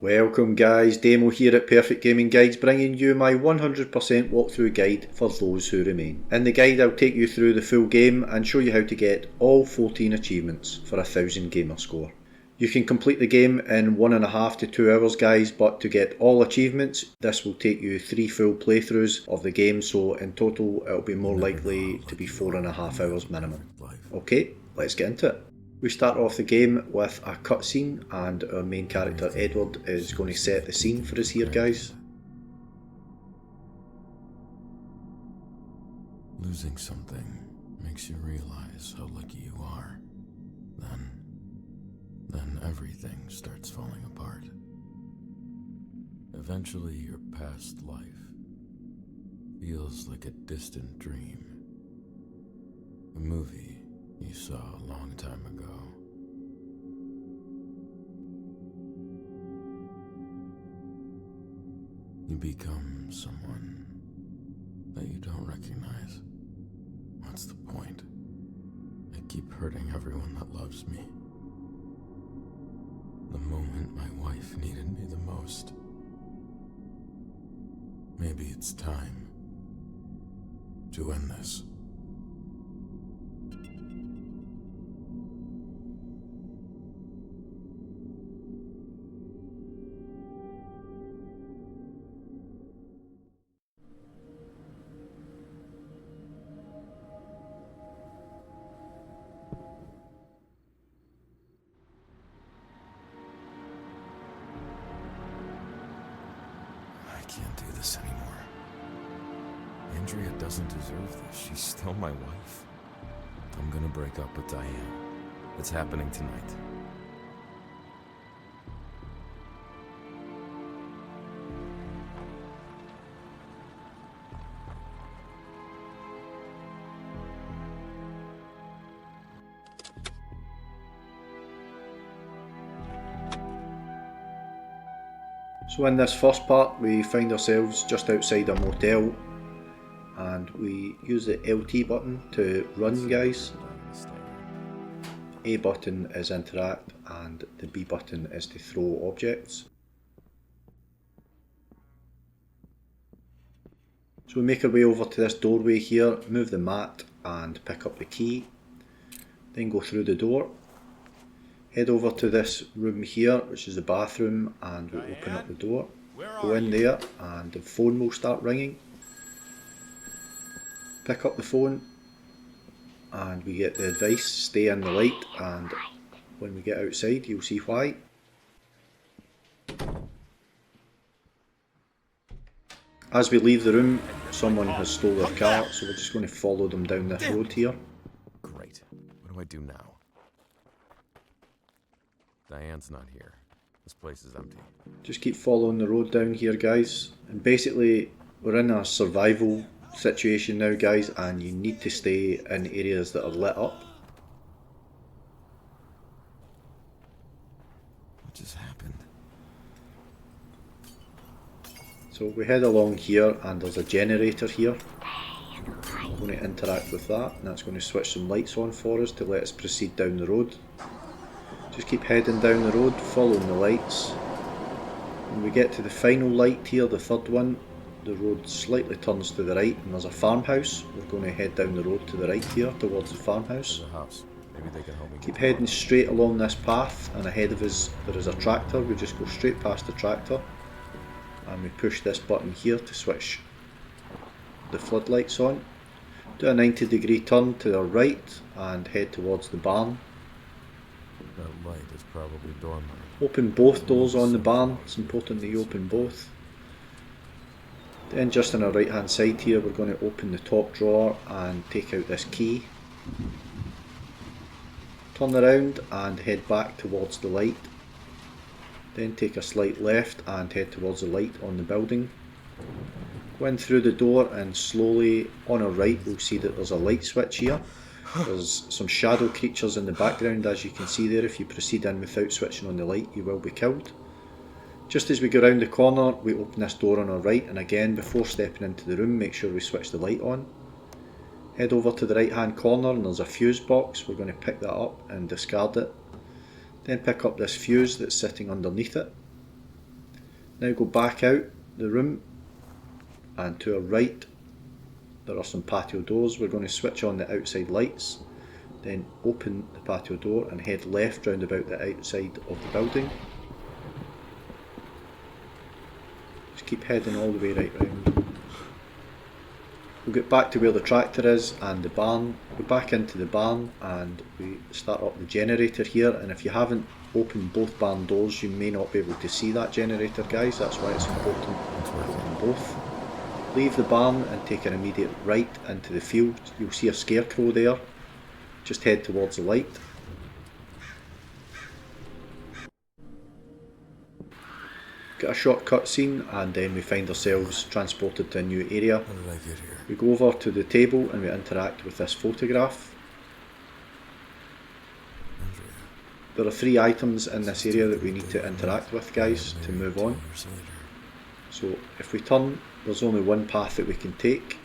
Welcome guys, Demo here at Perfect Gaming Guides, bringing you my 100% walkthrough guide for those who remain. In the guide I'll take you through the full game and show you how to get all 14 achievements for 1000 Gamerscore. You can complete the game in 1.5 to 2 hours guys, but to get all achievements this will take you 3 full playthroughs of the game, so in total it'll be more likely to be 4.5 hours minimum. Okay, let's get into it. We start off the game with a cutscene and our main character Edward is going to set the scene for us here guys. Losing something makes you realize how lucky you are. Then everything starts falling apart. Eventually your past life feels like a distant dream. A movie you saw a long time ago. You become someone that you don't recognize. What's the point? I keep hurting everyone that loves me. The moment my wife needed me the most. Maybe it's time to end this. I can't do this anymore. Andrea doesn't deserve this. She's still my wife. I'm gonna break up with Diane. It's happening tonight. So in this first part we find ourselves just outside a motel and we use the LT button to run guys. A button is interact and the B button is to throw objects. So we make our way over to this doorway here, move the mat and pick up the key, then go through the door. Head over to this room here, which is the bathroom, and we open up the door. Go in there and the phone will start ringing. Pick up the phone and we get the advice, stay in the light, and when we get outside you'll see why. As we leave the room, someone has stole their car, so we're just going to follow them down this road here. Great. What do I do now? Diane's not here. This place is empty. Just keep following the road down here guys, and basically we're in a survival situation now guys, and you need to stay in areas that are lit up. What just happened? So we head along here and there's a generator here. I'm going to interact with that and that's going to switch some lights on for us to let us proceed down the road. Just keep heading down the road, following the lights. When we get to the final light here, the third one, the road slightly turns to the right and there's a farmhouse. We're going to head down the road to the right here towards the farmhouse. There's a house. Maybe they can help me. Keep heading straight along this path, and ahead of us there is a tractor. We just go straight past the tractor and we push this button here to switch the floodlights on. Do a 90-degree turn to the right and head towards the barn. That light is probably Dormont. Open both doors on the barn, it's important that you open both. Then just on our right hand side here we're going to open the top drawer and take out this key. Turn around and head back towards the light. Then take a slight left and head towards the light on the building. Go in through the door and slowly on our right we'll see that there's a light switch here. There's some shadow creatures in the background as you can see there. If you proceed in without switching on the light you will be killed. Just as we go round the corner we open this door on our right, and again before stepping into the room make sure we switch the light on. Head over to the right hand corner and there's a fuse box. We're going to pick that up and discard it. Then pick up this fuse that's sitting underneath it. Now go back out the room, and to our right there are some patio doors. We're going to switch on the outside lights, then open the patio door and head left round about the outside of the building. Just keep heading all the way right round. We'll get back to where the tractor is and the barn. Go back into the barn and we start up the generator here, and if you haven't opened both barn doors you may not be able to see that generator, guys. That's why it's important to open both. Leave the barn and take an immediate right into the field. You'll see a scarecrow there. Just head towards the light. Get a short cutscene and then we find ourselves transported to a new area. How did I get here? We go over to the table and we interact with this photograph. Andrea. There are 3 items in this area that we need to interact with, guys, to move on. Years later. So if we turn, there's only one path that we can take.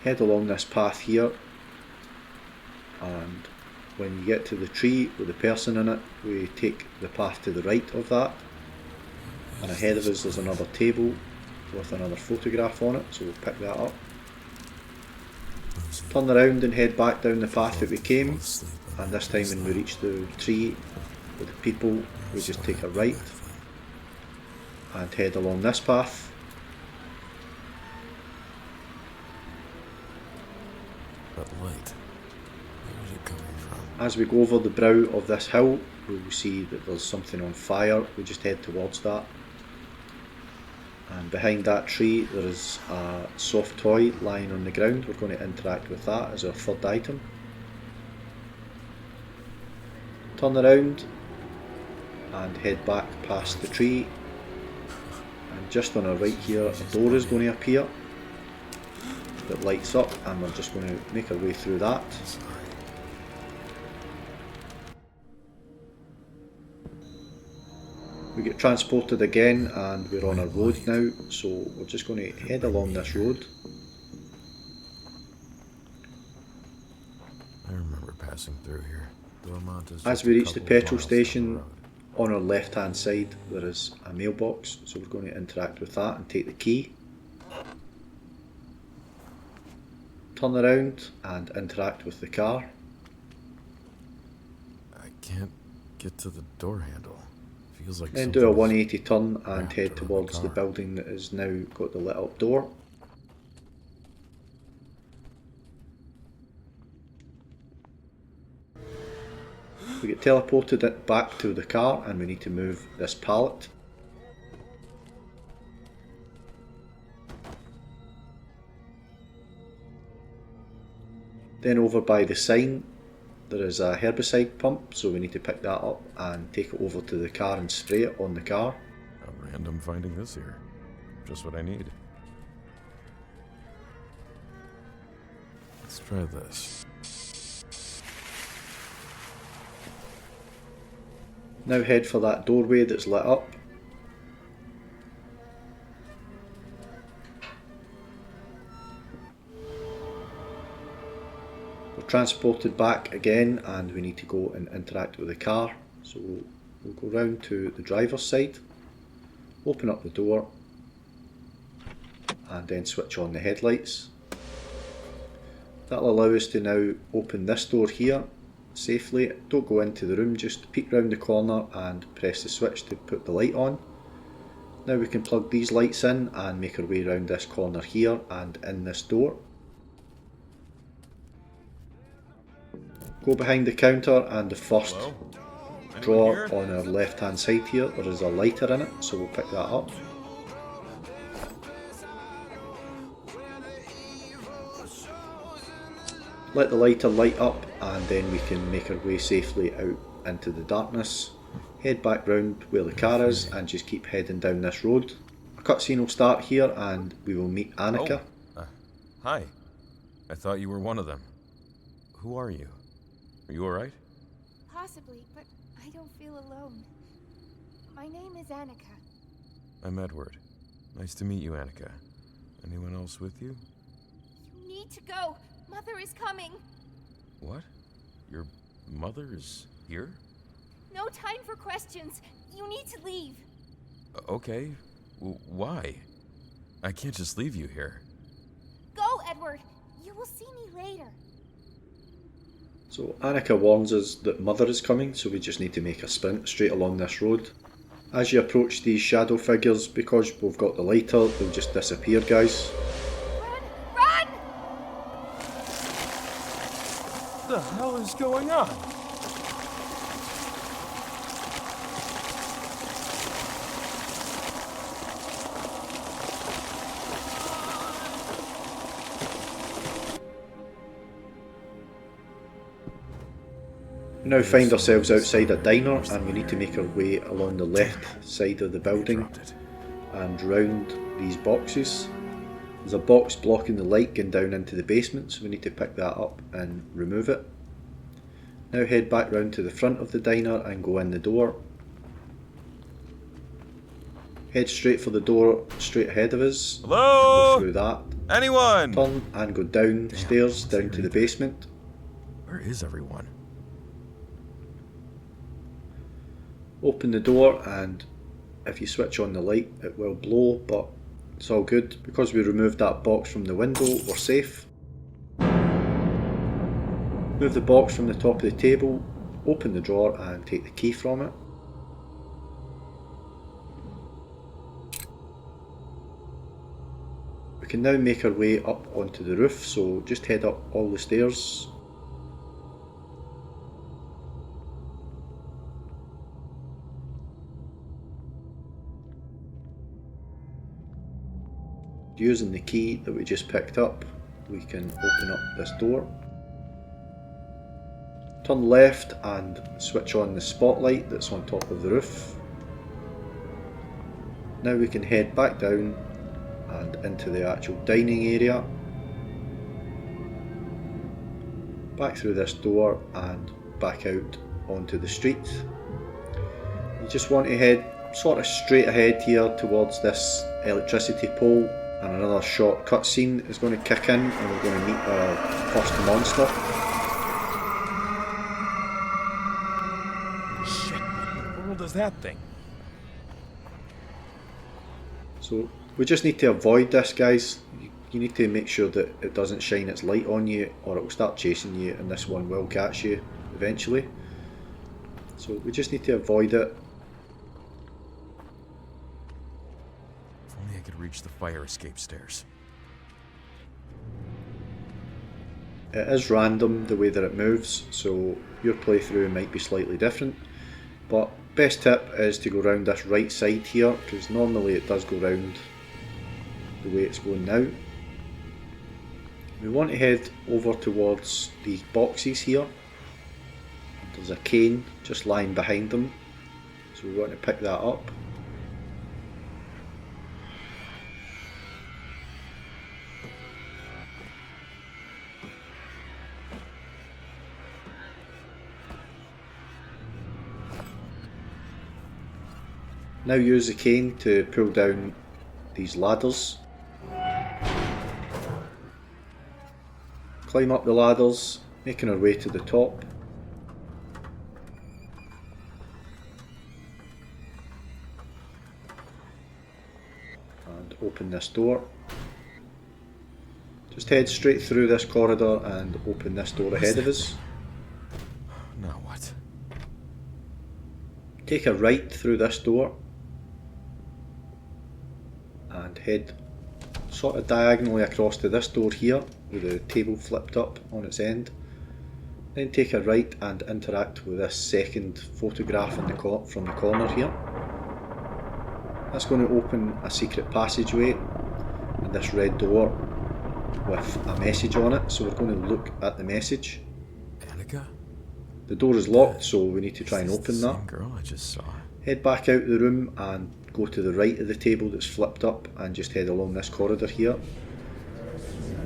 Head along this path here, and when you get to the tree with the person in it, we take the path to the right of that, and ahead of us there's another table with another photograph on it, so we'll pick that up. Turn around and head back down the path that we came, and this time when we reach the tree with the people, we just take a right and head along this path. That light, where is it coming from? As we go over the brow of this hill, we will see that there's something on fire. We just head towards that. And behind that tree there is a soft toy lying on the ground. We're going to interact with that as our third item. Turn around and head back past the tree. And just on our right here, a door is going to appear that lights up, and we're just going to make our way through that. We get transported again and we're on a road now, so we're just going to head along this road. I remember passing through here. Dormont is As we reach the petrol station, on our left hand side there is a mailbox, so we're going to interact with that and take the key. Turn around and interact with the car. I can't get to the door handle. Feels like Then do a something's 180 turn and wrapped head around towards the car. building that has now got the lit up door. We get teleported back to the car and we need to move this pallet. Then over by the sign there is a herbicide pump, so we need to pick that up and take it over to the car and spray it on the car. How random finding this here. Just what I need. Let's try this. Now head for that doorway that's lit up. We're transported back again and we need to go and interact with the car. So we'll go round to the driver's side, open up the door and then switch on the headlights. That'll allow us to now open this door here safely. Don't go into the room, just peek round the corner and press the switch to put the light on. Now we can plug these lights in and make our way around this corner here and in this door. Go behind the counter and the first drawer on our left hand side here, there is a lighter in it, so we'll pick that up. Let the lighter light up and then we can make our way safely out into the darkness. Head back round where the car is and just keep heading down this road. A cutscene will start here and we will meet Annika. Hi. I thought you were one of them. Who are you? Are you alright? Possibly, but I don't feel alone. My name is Annika. I'm Edward. Nice to meet you, Annika. Anyone else with you? You need to go. Mother is coming. What? Your mother is here? No time for questions. You need to leave. Okay. Why? I can't just leave you here. Go, Edward. You will see me later. So Annika warns us that Mother is coming, so we just need to make a sprint straight along this road. As you approach these shadow figures, because we've got the lighter, they'll just disappear, guys. Run! Run! What the hell is going on? We now find ourselves outside a diner and we need to make our way along the left side of the building and round these boxes. There's a box blocking the light going down into the basement, so we need to pick that up and remove it. Now head back round to the front of the diner and go in the door. Head straight for the door straight ahead of us. Hello? Go through that. Anyone? Turn and go downstairs down to the basement. Where is everyone? Open the door, and if you switch on the light it will blow, but it's all good. Because we removed that box from the window, we're safe. Move the box from the top of the table, open the drawer and take the key from it. We can now make our way up onto the roof, so just head up all the stairs. Using the key that we just picked up, we can open up this door. Turn left and switch on the spotlight that's on top of the roof. Now we can head back down and into the actual dining area. Back through this door and back out onto the street. You just want to head sort of straight ahead here towards this electricity pole, and another short cutscene is going to kick in and we're going to meet our first monster. Shit, what in the world is that thing? So we just need to avoid this, guys. You need to make sure that it doesn't shine its light on you or it will start chasing you, and this one will catch you eventually. So we just need to avoid it. If only I could reach the fire escape stairs. It is random the way that it moves, so your playthrough might be slightly different, but best tip is to go round this right side here, because normally it does go round the way it's going now. We want to head over towards these boxes here. There's a cane just lying behind them, so we want to pick that up. Now use the cane to pull down these ladders. Climb up the ladders, making our way to the top. And open this door. Just head straight through this corridor and open this door ahead of us. Now what? Take a right through this door and head sort of diagonally across to this door here with the table flipped up on its end. Then take a right and interact with this second photograph in from the corner here. That's going to open a secret passageway and this red door with a message on it, so we're going to look at the message. Annika? The door is locked, so we need to try and open the that. same girl I just saw. Head back out the room and go to the right of the table that's flipped up and just head along this corridor here.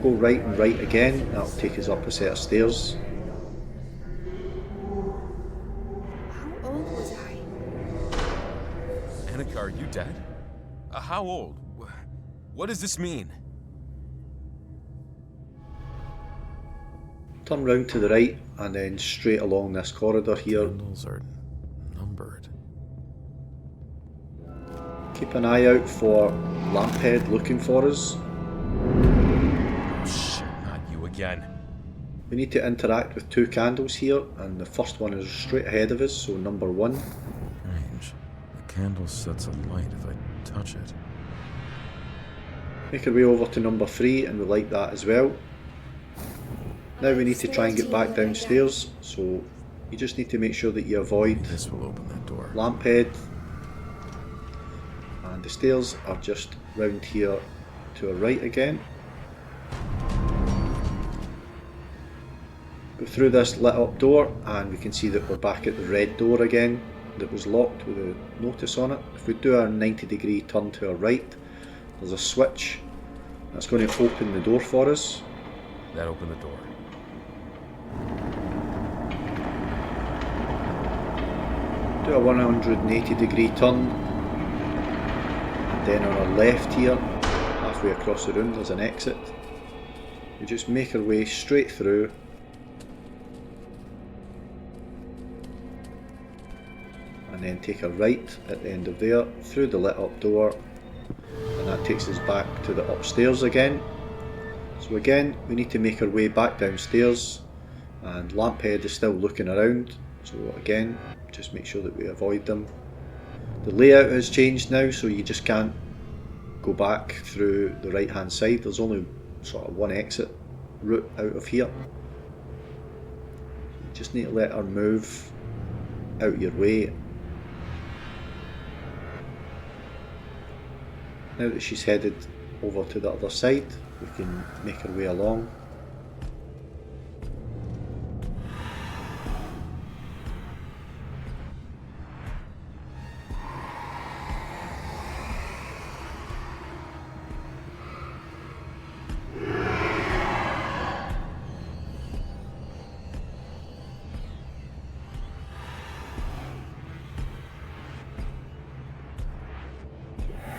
Go right and right again, that'll take us up a set of stairs. How old was I? Annika, are you dead? How old? What does this mean? Turn round to the right and then straight along this corridor here. Candles are numbered. Keep an eye out for Lamphead looking for us. Oh shit, not you again. We need to interact with two candles here, and the first one is straight ahead of us, so number 1. Strange. The candle sets a light if I touch it. Make our way over to number 3, and we like that as well. Now we need to try and get back downstairs, so you just need to make sure that you avoid This will open that door. Lamphead. And the stairs are just round here to our right again. Go through this lit up door and we can see that we're back at the red door again that was locked with a notice on it. If we do a 90-degree turn to our right, there's a switch that's going to open the door for us. That opened the door. Do a 180-degree turn, and then on our left here, halfway across the room, there's an exit. We just make our way straight through. And then take a right at the end of there, through the lit up door, and that takes us back to the upstairs again. So again, we need to make our way back downstairs, and Lamphead is still looking around, so again, just make sure that we avoid them. The layout has changed now, so you just can't go back through the right hand side. There's only sort of one exit route out of here. You just need to let her move out your way. Now that she's headed over to the other side, we can make our way along.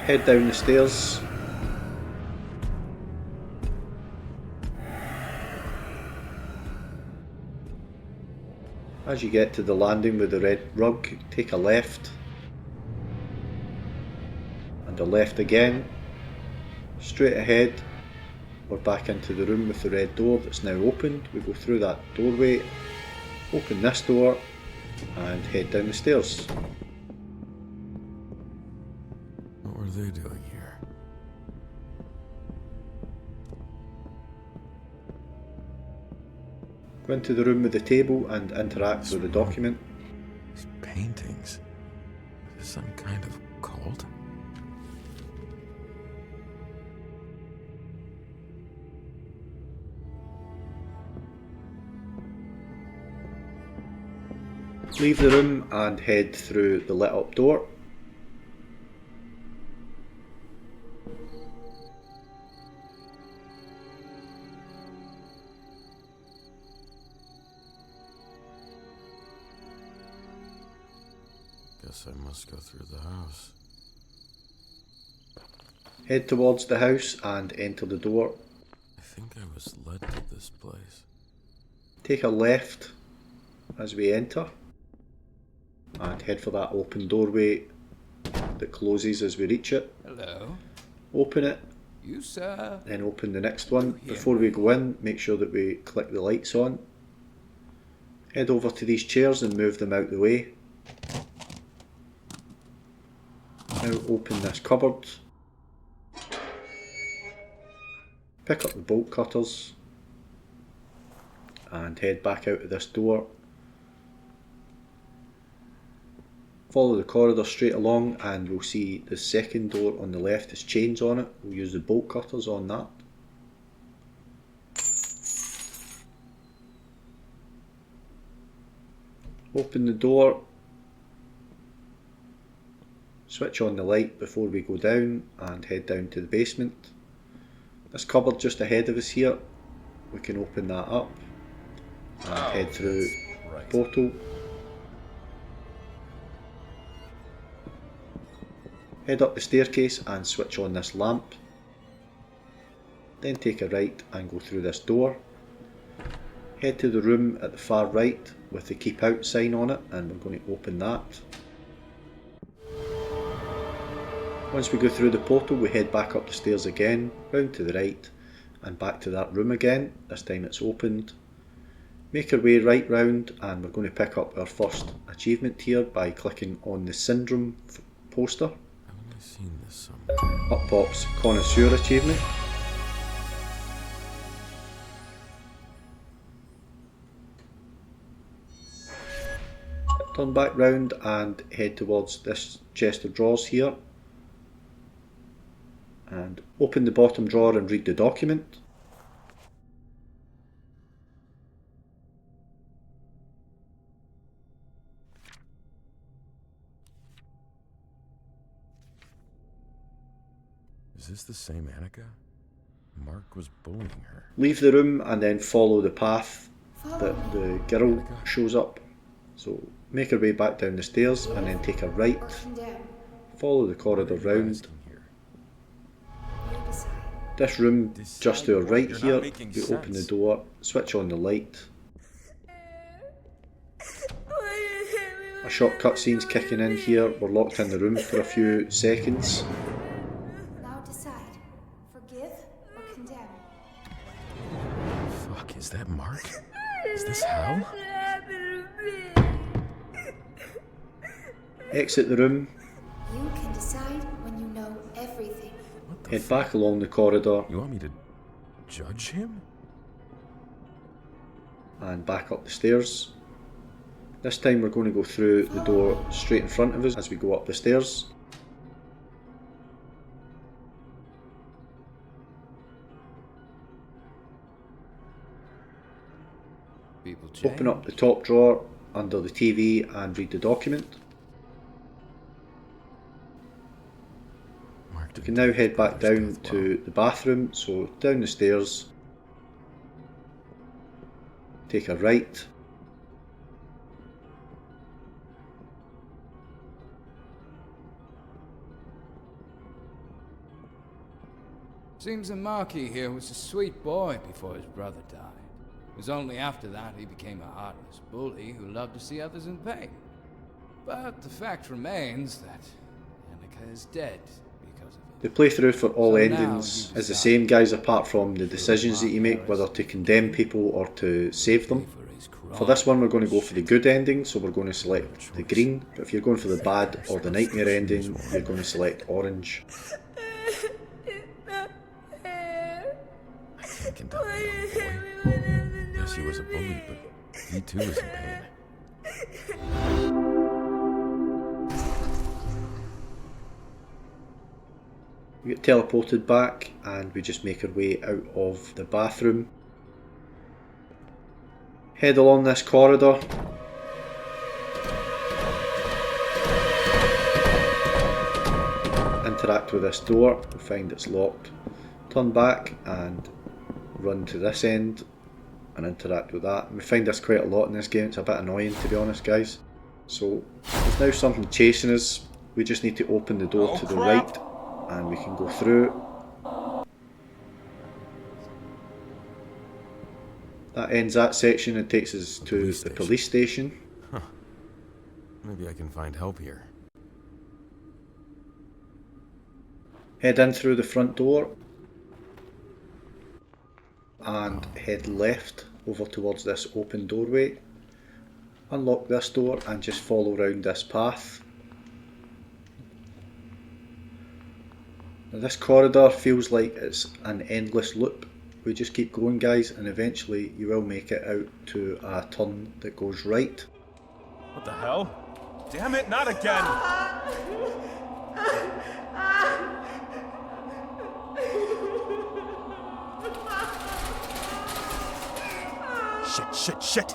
Head down the stairs. As you get to the landing with the red rug, take a left. And a left again. Straight ahead, we're back into the room with the red door that's now opened. We go through that doorway, open this door, and head down the stairs. What were they doing here? Go into the room with the table and interact with the document. These paintings. Is this some kind of cult? Leave the room and head through the lit up door. Guess I must go through the house. Head towards the house and enter the door. I think I was led to this place. Take a left as we enter and head for that open doorway that closes as we reach it. Hello. Open it, You, sir. then open the next one. Before we go in, make sure that we click the lights on. Head over to these chairs and move them out the way. Now open this cupboard. Pick up the bolt cutters and head back out of this door. Follow the corridor straight along and we'll see the second door on the left has chains on it. We'll use the bolt cutters on that. Open the door. Switch on the light before we go down and head down to the basement. This cupboard just ahead of us here, we can open that up and head through the portal. Head up the staircase and switch on this lamp. Then take a right and go through this door. Head to the room at the far right with the keep out sign on it, and we're going to open that. Once we go through the portal, we head back up the stairs again, round to the right, and back to that room again. This time it's opened. Make our way right round, and we're going to pick up our first achievement here by clicking on the syndrome poster. Haven't I seen this somewhere? Up pops Connoisseur Achievement. Turn back round and head towards this chest of drawers here. And open the bottom drawer and read the document. Is this the same Annika? Mark was bullying her. Leave the room and then follow the path that the girl shows up. So make our way back down the stairs and then take a right. Follow the corridor round. This room just to our right here, we open the door, switch on the light. A short cutscene's kicking in here, we're locked in the room for a few seconds. Now decide. Forgive or condemn. Fuck, is that Mark? Is this hell? Exit the room, You can decide when you know everything. What the head back along the corridor You want me to judge him? and back up the stairs. This time we're going to go through the door straight in front of us as we go up the stairs. People change. Open up the top drawer under the TV and read the document. Mark We can now head back down to the bathroom, so down the stairs, take a right, Seems that Marky here was a sweet boy before his brother died. It was only after that he became a heartless bully who loved to see others in pain. But the fact remains that Annika is dead because of it. the playthrough for all So now endings you is the decide. same, guys, apart from the decisions that you make, whether to condemn people or to save them. For his For this one we're going to go for the good ending, so we're going to select the green, but if you're going for the bad or the nightmare ending, you're going to select orange. I can't condemn my own boy. Yes, he was a bully, but he too is in pain. We get teleported back and we just make our way out of the bathroom. Head along this corridor. Interact with this door, we find it's locked. Turn back and run to this end and interact with that. We find this quite a lot in this game, it's a bit annoying to be honest, guys. So there's now something chasing us, we just need to open the door to the right and we can go through. That ends that section and takes us to the police station. Maybe I can find help here. Head in through the front door and head left over towards this open doorway. Unlock this door and just follow around this path. Now this corridor feels like it's an endless loop. We just keep going, guys, and eventually you will make it out to a turn that goes right. What the hell? Damn it, not again! Shit!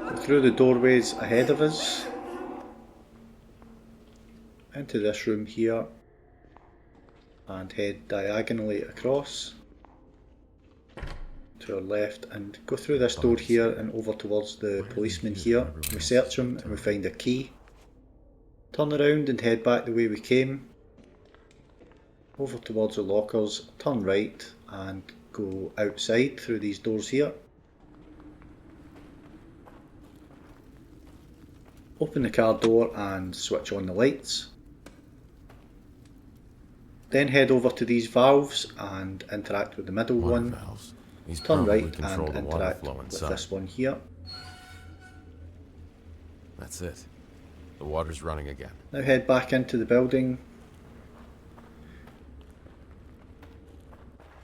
Go through the doorways ahead of us, into this room here, and head diagonally across to our left and go through this door here and over towards the policeman here. We search him and we find a key. Turn around and head back the way we came. Over towards the lockers, turn right and go outside through these doors here. Open the car door and switch on the lights. Then head over to these valves and interact with the middle one. Turn right and interact with this one here. That's it. The water's running again. Now head back into the building.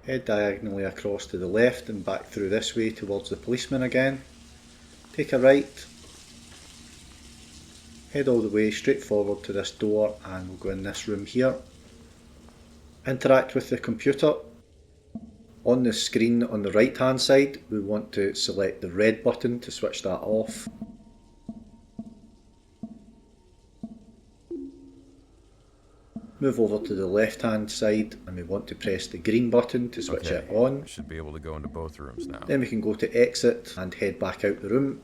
Head diagonally across to the left and back through this way towards the policeman again. Take a right. Head all the way straight forward to this door and we'll go in this room here. Interact with the computer. On the screen on the right hand side we want to select the red button to switch that off. Move over to the left hand side and we want to press the green button to switch it on. Should be able to go into both rooms now. Then we can go to exit and head back out the room.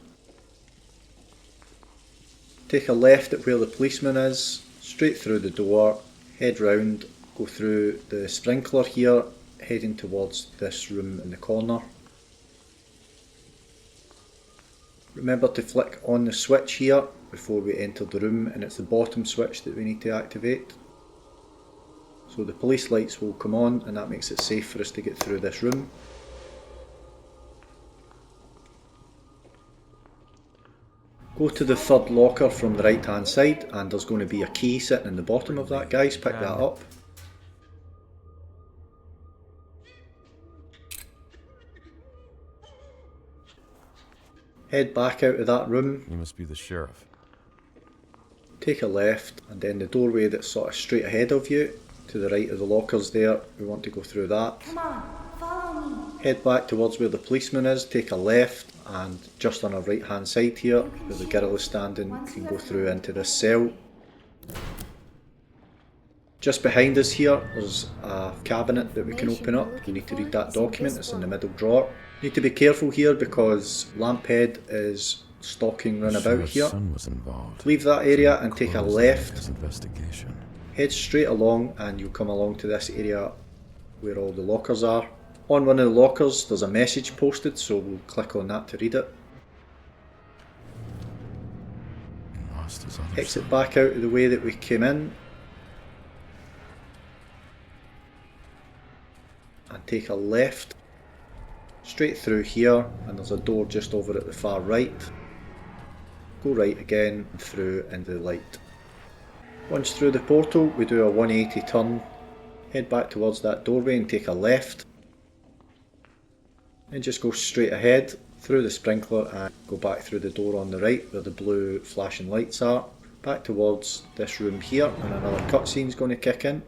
Take a left at where the policeman is, straight through the door, head round, go through the sprinkler here, heading towards this room in the corner. Remember to flick on the switch here before we enter the room, and it's the bottom switch that we need to activate. So the police lights will come on and that makes it safe for us to get through this room. Go to the third locker from the right hand side and there's going to be a key sitting in the bottom of that, guys. Pick that up. Head back out of that room. You must be the sheriff. Take a left and then the doorway that's sort of straight ahead of you, to the right of the lockers there, we want to go through that. Come on, follow me. Head back towards where the policeman is, take a left and just on our right hand side here where the girl is standing you can go through into this cell. Just behind us here there's a cabinet that we can open up. You need to read that document, it's in the middle drawer. You need to be careful here because Lamphead is stalking round about here. Leave that area and take a left. Head straight along and you'll come along to this area where all the lockers are. On one of the lockers there's a message posted, so we'll click on that to read it. Exit back out of the way that we came in. And take a left. Straight through here and there's a door just over at the far right. Go right again and through into the light. Once through the portal we do a 180 turn. Head back towards that doorway and take a left. And just go straight ahead through the sprinkler and go back through the door on the right where the blue flashing lights are. Back towards this room here and another cutscene's going to kick in.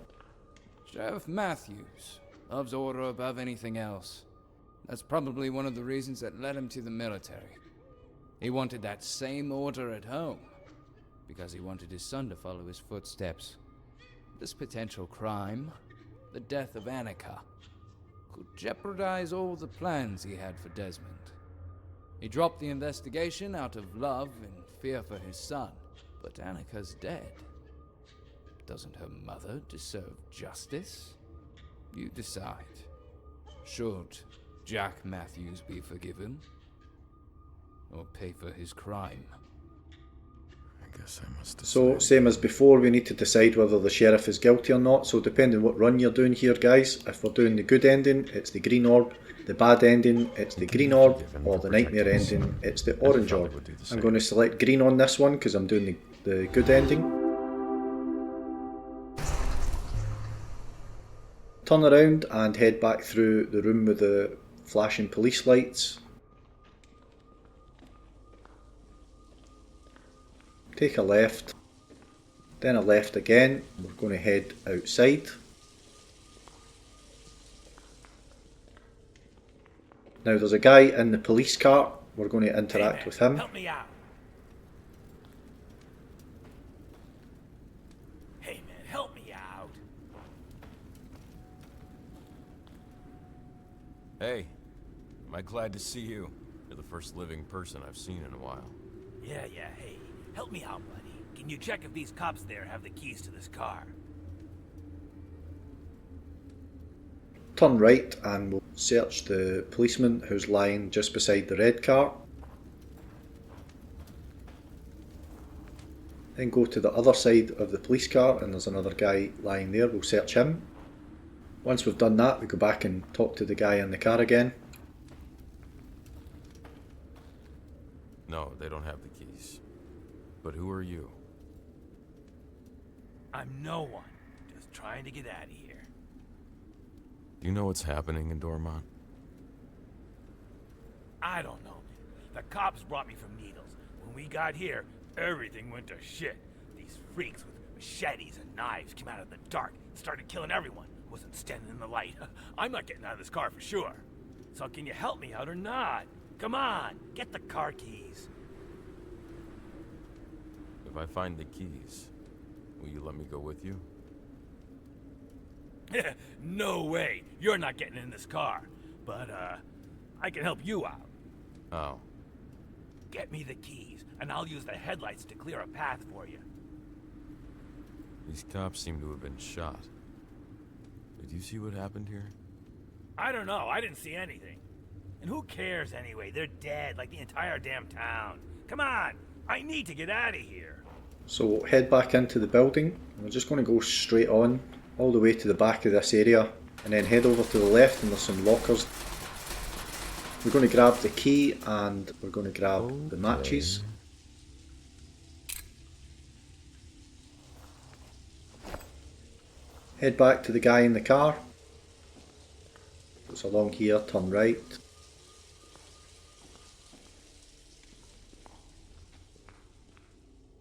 Sheriff Matthews loves order above anything else. That's probably one of the reasons that led him to the military. He wanted that same order at home because he wanted his son to follow his footsteps. This potential crime, the death of Annika, could jeopardize all the plans he had for Desmond. He dropped the investigation out of love and fear for his son, but Annika's dead. Doesn't her mother deserve justice? You decide. Should Jack Matthews be forgiven? Or pay for his crime? I guess I must decide. So same as before, we need to decide whether the sheriff is guilty or not. So depending on what run you're doing here, guys, if we're doing the good ending it's the green orb, the bad ending it's the green orb, or the nightmare ending it's the orange orb. I'm going to select green on this one because I'm doing the good ending. Turn around and head back through the room with the flashing police lights. Take a left, then a left again. We're going to head outside. Now there's a guy in the police car. We're going to interact with him. Help me out. Hey man, help me out. Hey, Am I glad to see you? You're the first living person I've seen in a while. Yeah, hey, help me out, buddy. Can you check if these cops there have the keys to this car? Turn right and we'll search the policeman who's lying just beside the red car. Then go to the other side of the police car and there's another guy lying there, we'll search him. Once we've done that, we go back and talk to the guy in the car again. No, they don't have the keys. But who are you? I'm no one. Just trying to get out of here. Do you know what's happening in Dormont? I don't know, man. The cops brought me from Needles. When we got here, everything went to shit. These freaks with machetes and knives came out of the dark and started killing everyone who wasn't standing in the light. I'm not getting out of this car for sure. So can you help me out or not? Come on, get the car keys. If I find the keys, will you let me go with you? No way. You're not getting in this car. But, I can help you out. Oh. Get me the keys, and I'll use the headlights to clear a path for you. These cops seem to have been shot. Did you see what happened here? I don't know. I didn't see anything. And who cares anyway? They're dead, like the entire damn town. Come on. I need to get out of here. So head back into the building. We're just going to go straight on, all the way to the back of this area, and then head over to the left and there's some lockers. We're going to grab the key and we're going to grab the matches. Head back to the guy in the car. It's along here, turn right.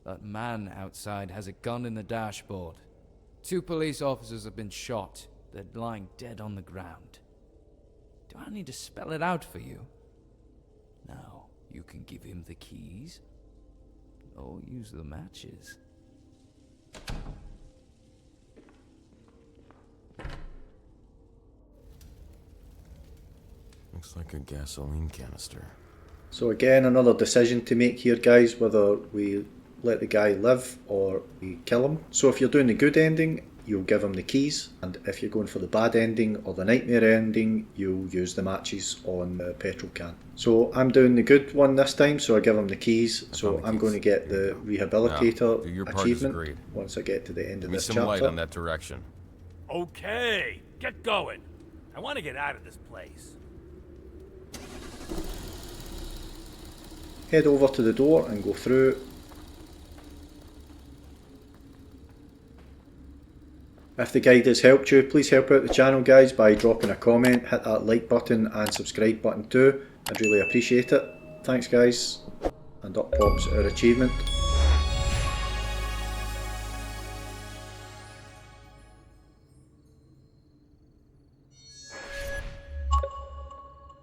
That man outside has a gun in the dashboard. 2 police officers have been shot. They're lying dead on the ground. Do I need to spell it out for you? Now, you can give him the keys, or use the matches. Looks like a gasoline canister. So again, another decision to make here, guys, whether we let the guy live or we kill him. So if you're doing the good ending, you'll give him the keys, and if you're going for the bad ending or the nightmare ending, you'll use the matches on the petrol can. So I'm doing the good one this time, so I give him the keys. So I'm going to get the Rehabilitator Achievement once I get to the end of this chapter. Give me some light on that direction. Okay, get going. I want to get out of this place. Head over to the door and go through. If the guide has helped you, please help out the channel, guys, by dropping a comment, hit that like button and subscribe button too. I'd really appreciate it. Thanks, guys, and up pops our achievement.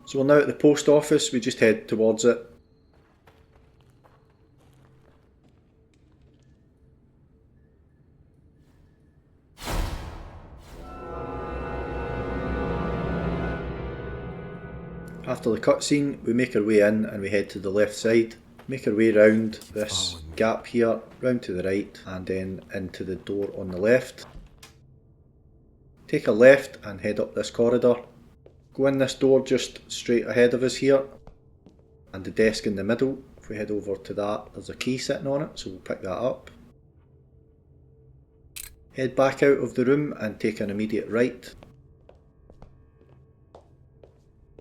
So we're now at the post office, we just head towards it. After the cutscene, we make our way in and we head to the left side. Make our way round this gap here, round to the right, and then into the door on the left. Take a left and head up this corridor. Go in this door just straight ahead of us here, and the desk in the middle. If we head over to that, there's a key sitting on it, so we'll pick that up. Head back out of the room and take an immediate right.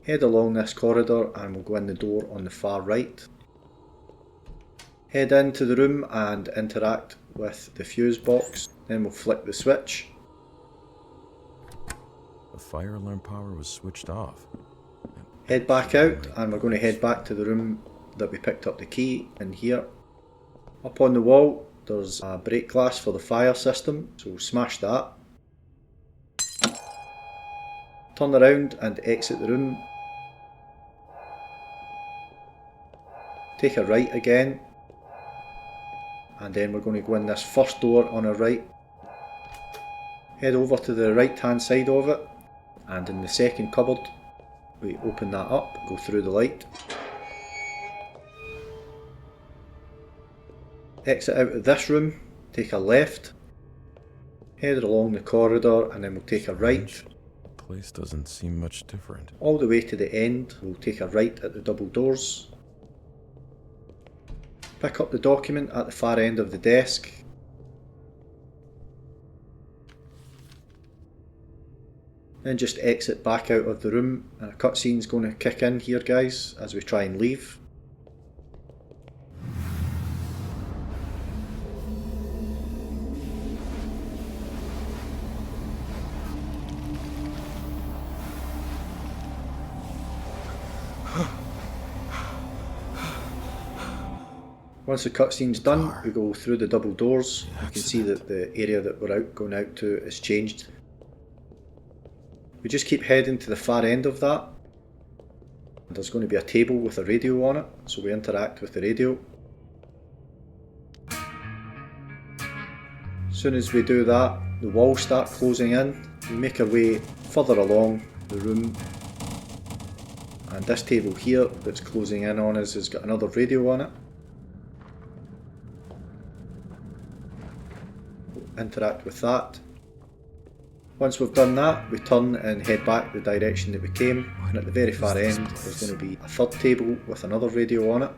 Head along this corridor and we'll go in the door on the far right. Head into the room and interact with the fuse box, then we'll flick the switch. The fire alarm power was switched off. Head back out and we're going to head back to the room that we picked up the key in here. Up on the wall there's a break glass for the fire system, so we'll smash that. Turn around and exit the room. Take a right again, and then we're going to go in this first door on our right. Head over to the right hand side of it, and in the second cupboard we open that up, go through the light. Exit out of this room, take a left, head along the corridor, and then we'll take a right. The place doesn't seem much different. All the way to the end, we'll take a right at the double doors. Pick up the document at the far end of the desk. Then just exit back out of the room, and a cutscene's going to kick in here, guys, as we try and leave. Once the cutscene's done, we go through the double doors. You can see that the area that we're going out to is changed. We just keep heading to the far end of that. There's going to be a table with a radio on it, so we interact with the radio. As soon as we do that, the walls start closing in. We make our way further along the room, and this table here that's closing in on us has got another radio on it. Interact with that. Once we've done that, we turn and head back the direction that we came, and at the very far end there's going to be a third table with another radio on it.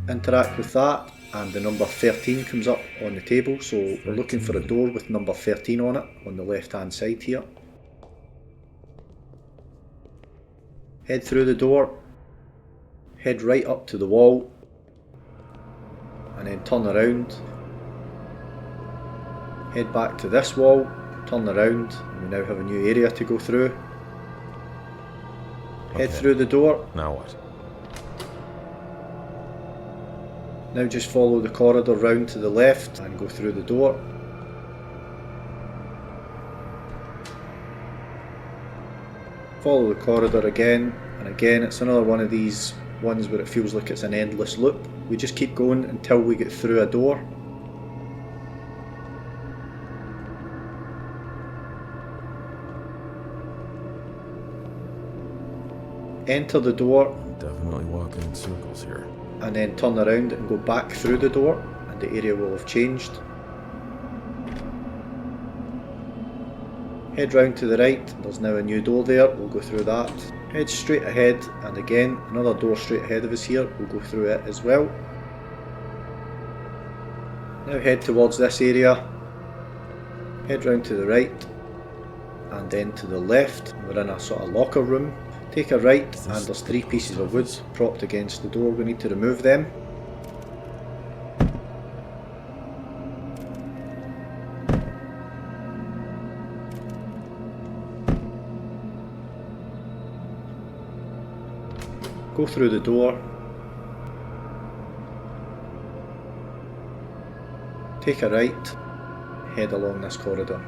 Interact with that, and the number 13 comes up on the table, so we're looking for a door with number 13 on it on the left hand side here. Head through the door, head right up to the wall, and then turn around. Head back to this wall, turn around, and we now have a new area to go through. Head through the door. Now what? Now just follow the corridor round to the left and go through the door. Follow the corridor again, and again it's another one of these ones where it feels like it's an endless loop. We just keep going until we get through a door. Enter the door. I'm definitely walking in circles here. And then turn around and go back through the door, and the area will have changed. Head round to the right, there's now a new door there, we'll go through that. Head straight ahead, and again another door straight ahead of us here, we'll go through it as well. Now head towards this area, head round to the right, and then to the left. We're in a sort of locker room. Take a right, and there's 3 pieces of wood propped against the door, we need to remove them. Go through the door, take a right, head along this corridor.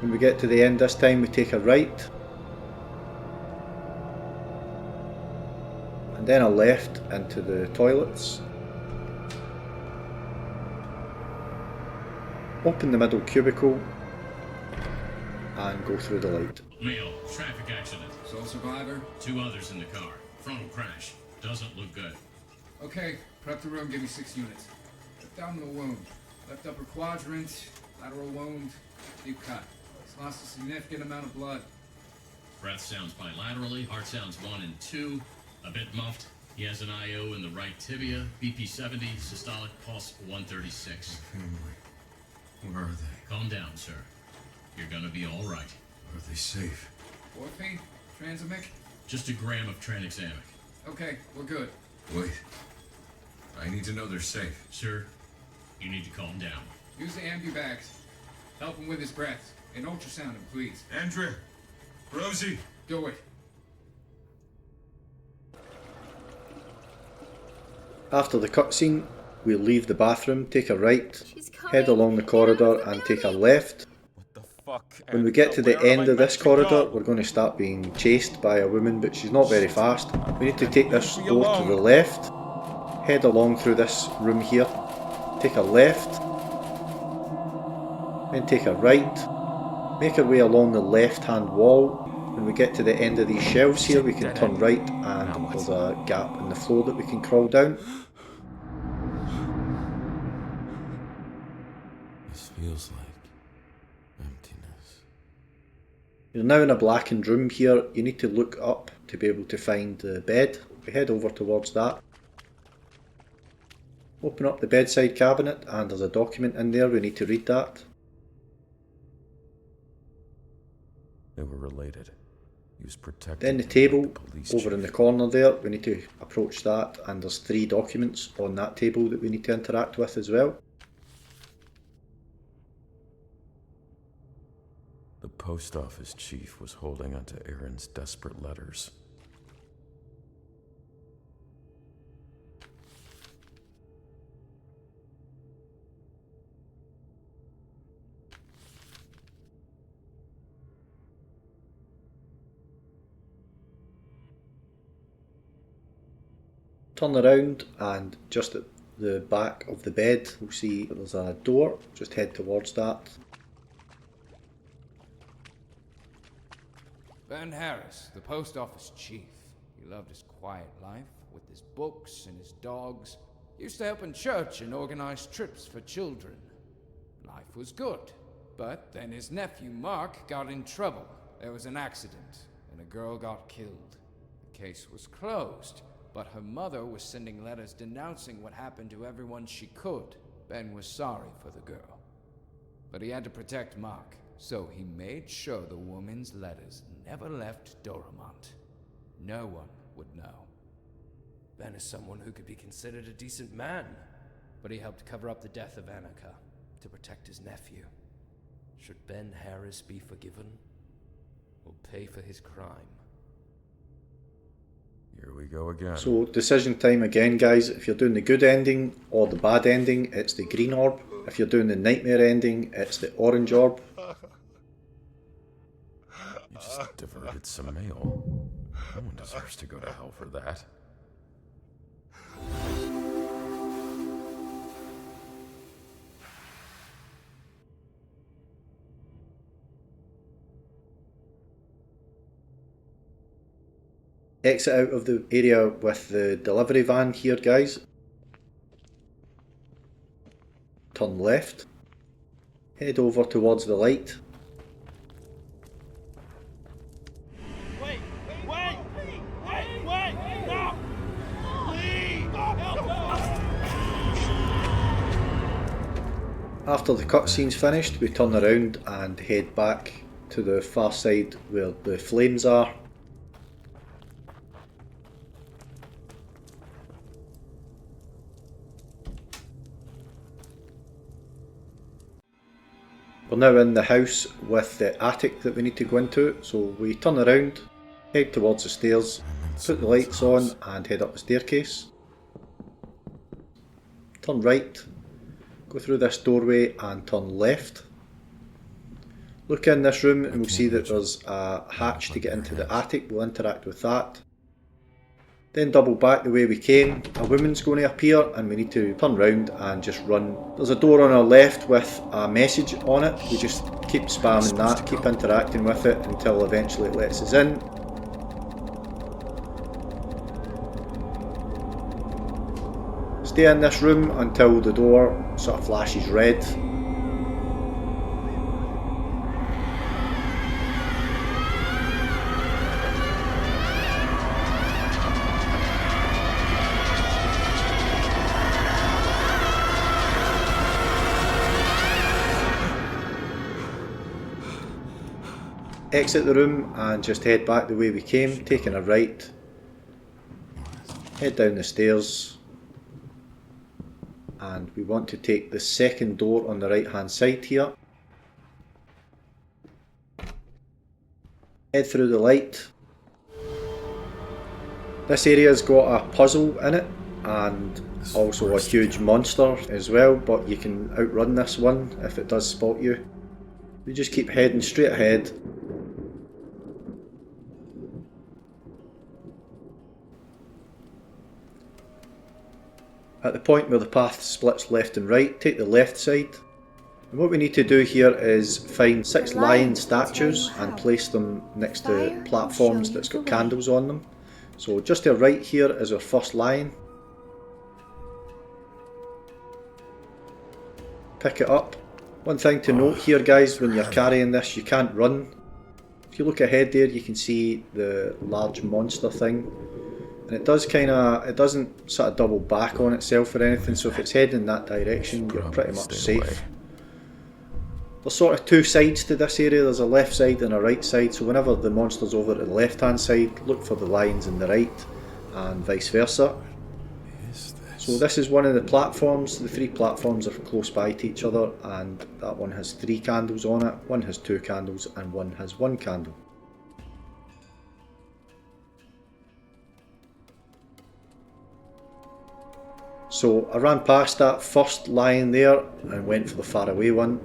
When we get to the end this time, we take a right, and then a left into the toilets. Open the middle cubicle and go through the light. Male, traffic accident. Sole survivor? 2 others in the car. Frontal crash. Doesn't look good. Okay, prep the room, give me 6 units. Abdominal wound. Left upper quadrant, lateral wound, deep cut. He's lost a significant amount of blood. Breath sounds bilaterally. Heart sounds 1 and 2. A bit muffed. He has an IO in the right tibia. BP 70. Systolic pulse 136. Family. Where are they? Calm down, sir. You're gonna be all right. Are they safe? Morphine? Transamic? Just a gram of tranexamic. Okay, we're good. Wait. I need to know they're safe. Sir, you need to calm down. Use the ambu-bags. Help him with his breath. And ultrasound him, please. Andrea! Rosie! Do it. After the cutscene, we'll leave the bathroom, take a right, She's coming. head along the corridor and take a left. What the When we get to the end of this corridor, we're going to start being chased by a woman, but she's not very fast. We need to take this door to the left, head along through this room here, take a left, then take a right, make our way along the left hand wall. When we get to the end of these shelves here, we can turn right and there's a gap in the floor that we can crawl down. This feels like emptiness. You're now in a blackened room here. You need to look up to be able to find the bed. We head over towards that. Open up the bedside cabinet and there's a document in there. We need to read that. They were related. He was protected. Then the table over in the corner there, we need to approach that, and there's 3 documents on that table that we need to interact with as well. The post office chief was holding onto Aaron's desperate letters. Turn around and just at the back of the bed we'll see there's a door. Just head towards that. Ben Harris, the post office chief. He loved his quiet life with his books and his dogs. He used to help in church and organize trips for children. Life was good. But then his nephew Mark got in trouble. There was an accident and a girl got killed. The case was closed. But her mother was sending letters denouncing what happened to everyone she could. Ben was sorry for the girl. But he had to protect Mark, so he made sure the woman's letters never left Dormont. No one would know. Ben is someone who could be considered a decent man. But he helped cover up the death of Annika to protect his nephew. Should Ben Harris be forgiven? Or pay for his crime? Here we go again. So decision time again, guys. If you're doing the good ending or the bad ending, it's the green orb. If you're doing the nightmare ending, it's the orange orb. You just diverted some mail. No one deserves to go to hell for that. Exit out of the area with the delivery van here, guys. Turn left. Head over towards the light. Wait! No! Please! After the cutscene's finished, we turn around and head back to the far side where the flames are. We're now in the house with the attic that we need to go into, so we turn around, head towards the stairs, put the lights on and head up the staircase. Turn right, go through this doorway and turn left. Look in this room and we'll see that there's a hatch to get into the attic. We'll interact with that. Then double back the way we came. A woman's going to appear and we need to turn round and just run. There's a door on our left with a message on it. We just keep spamming that, keep interacting with it until eventually it lets us in. Stay in this room until the door sort of flashes red. Exit the room and just head back the way we came, taking a right. Head down the stairs. And we want to take the second door on the right hand side here. Head through the light. This area's got a puzzle in it and also a huge monster as well, but you can outrun this one if it does spot you. We just keep heading straight ahead. At the point where the path splits left and right, take the left side. And what we need to do here is find 6 lion statues and place them next to platforms that's got candles on them. So just to our right here is our first lion. Pick it up. One thing to note here, guys, when you're carrying this, you can't run. If you look ahead there, you can see the large monster thing. And it doesn't sort of double back on itself or anything, so if it's heading in that direction, you're pretty much safe. There's sort of 2 sides to this area. There's a left side and a right side, so whenever the monster's over to the left hand side, look for the lions in the right, and vice versa. So this is one of the platforms. The 3 platforms are close by to each other, and that one has 3 candles on it, one has 2 candles, and one has 1 candle. So I ran past that first lion there and went for the far away one.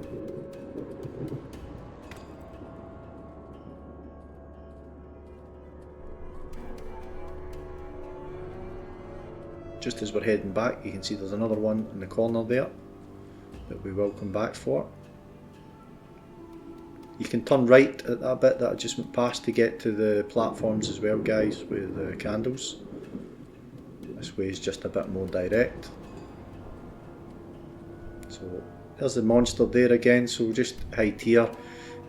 Just as we're heading back, you can see there's another one in the corner there that we will come back for. You can turn right at that bit that I just went past to get to the platforms as well, guys, with the candles. This way is just a bit more direct. So there's the monster there again, so we'll just hide here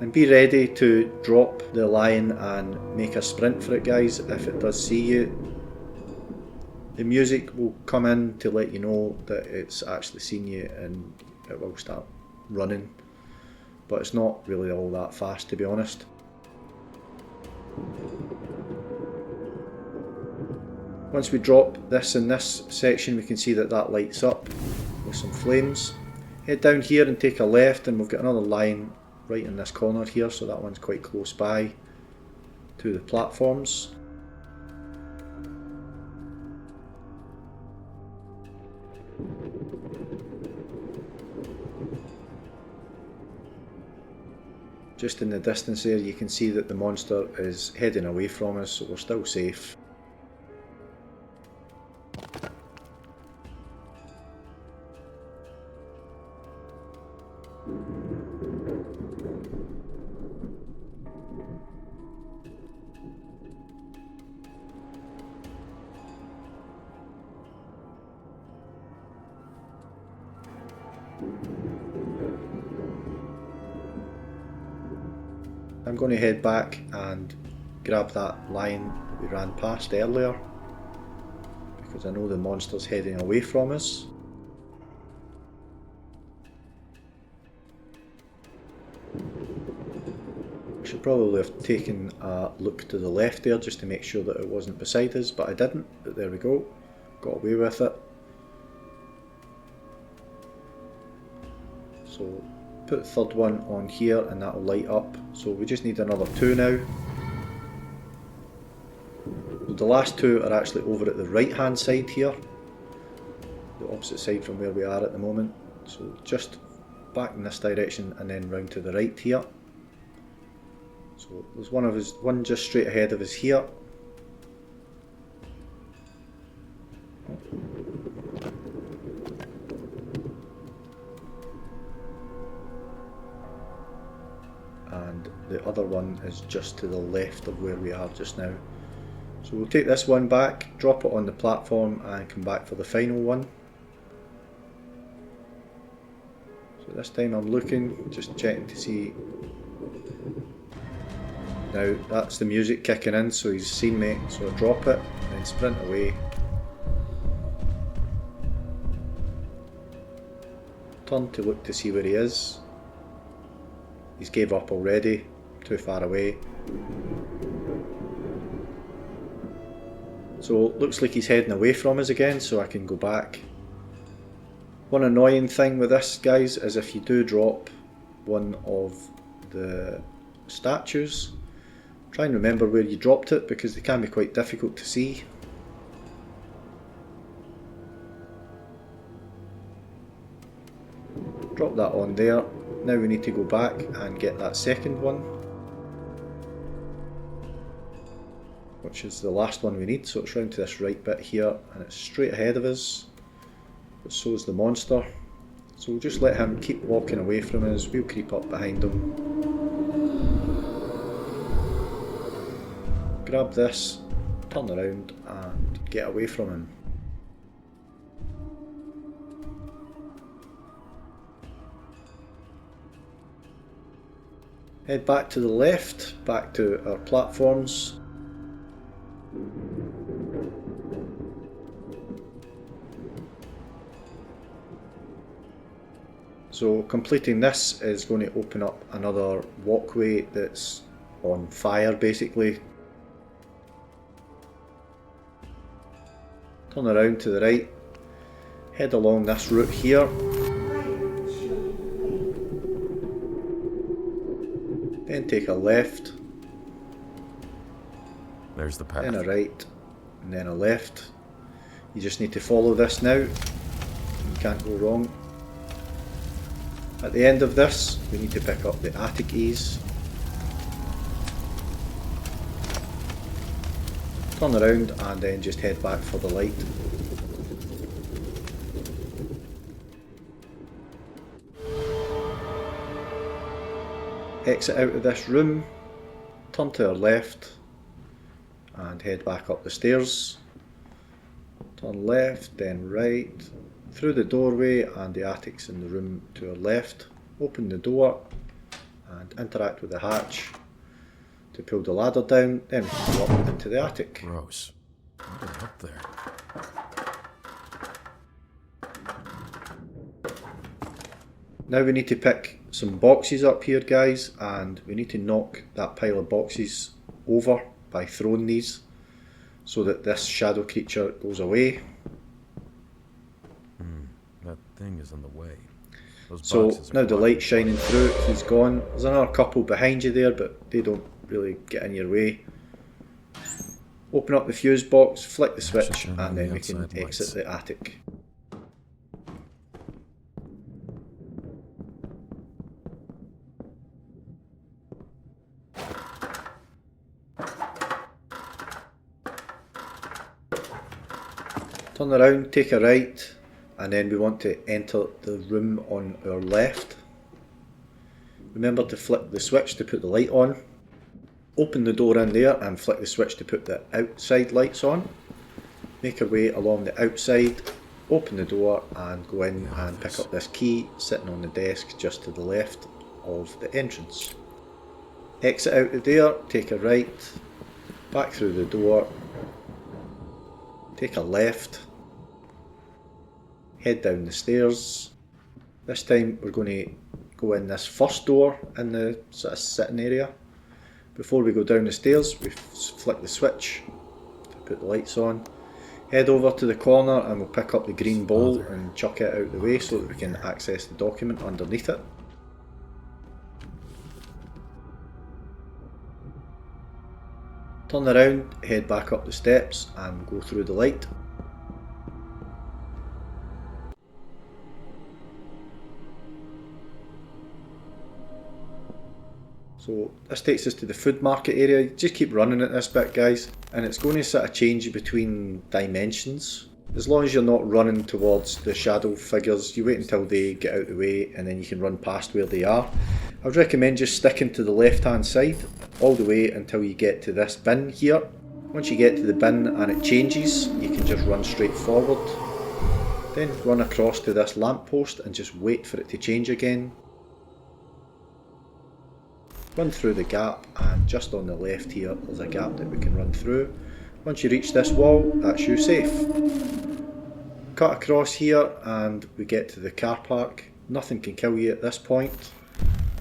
and be ready to drop the lion and make a sprint for it, guys, if it does see you. The music will come in to let you know that it's actually seen you, and it will start running, but it's not really all that fast, to be honest. Once we drop this in this section, we can see that that lights up with some flames. Head down here and take a left, and we've got another line right in this corner here, so that one's quite close by to the platforms. Just in the distance there, you can see that the monster is heading away from us, so we're still safe. I'm going to head back and grab that lion that we ran past earlier, because I know the monster's heading away from us. I should probably have taken a look to the left there just to make sure that it wasn't beside us, but I didn't. But there we go, got away with it. So put the third one on here and that will light up. So we just need another 2 now. The last 2 are actually over at the right hand side here, the opposite side from where we are at the moment. So just back in this direction and then round to the right here. So there's one just straight ahead of us here. And the other one is just to the left of where we are just now. So we'll take this one back, drop it on the platform and come back for the final one. So this time I'm looking, just checking to see. Now that's the music kicking in, so he's seen me, so I drop it and then sprint away. Turn to look to see where he is. He's gave up already, too far away. So looks like he's heading away from us again, so I can go back. One annoying thing with this, guys, is if you do drop one of the statues, try and remember where you dropped it, because they can be quite difficult to see. Drop that on there, Now we need to go back and get that second one, which is the last one we need. So it's round to this right bit here, and it's straight ahead of us, but so is the monster. So we'll just let him keep walking away from us, we'll creep up behind him, grab this, turn around and get away from him. Head back to the left, back to our platforms. So completing this is going to open up another walkway that's on fire basically. Turn around to the right, head along this route here. Then take a left, There's the path. then a right, and then a left. You just need to follow this now, you can't go wrong. At the end of this, we need to pick up the attic keys. Turn around and then just head back for the light. Exit out of this room, turn to our left and head back up the stairs. Turn left, then right, through the doorway, and the attic's in the room to our left. Open the door and interact with the hatch to pull the ladder down, then we can go up into the attic. Gross. What up there? Now we need to pick some boxes up here, guys, and we need to knock that pile of boxes over by throwing these so that this shadow creature goes away. That thing is in the way. Those So boxes are now the blocking light's shining through, he's gone. There's another couple behind you there, but they don't really get in your way. Open up the fuse box, flick the switch, turn on and then the we can outside exit lights. the attic. Turn around, take a right, and then we want to enter the room on our left. Remember to flick the switch to put the light on. Open the door in there and flick the switch to put the outside lights on. Make our way along the outside, open the door and go in and pick up this key sitting on the desk just to the left of the entrance. Exit out of there, take a right, back through the door, take a left, head down the stairs. This time we're going to go in this first door in the sort of sitting area. Before we go down the stairs, we flick the switch to put the lights on. Head over to the corner and we'll pick up the green bowl and chuck it out the way so that we can access the document underneath it. Turn around, head back up the steps and go through the light. So this takes us to the food market area. Just keep running at this bit, guys, and it's going to sort of change between dimensions. As long as you're not running towards the shadow figures, you wait until they get out of the way and then you can run past where they are. I would recommend just sticking to the left hand side all the way until you get to this bin here. Once you get to the bin and it changes, you can just run straight forward. Then run across to this lamppost and just wait for it to change again. Run through the gap, and just on the left here there's a gap that we can run through. Once you reach this wall, that's you safe. Cut across here and we get to the car park. Nothing can kill you at this point,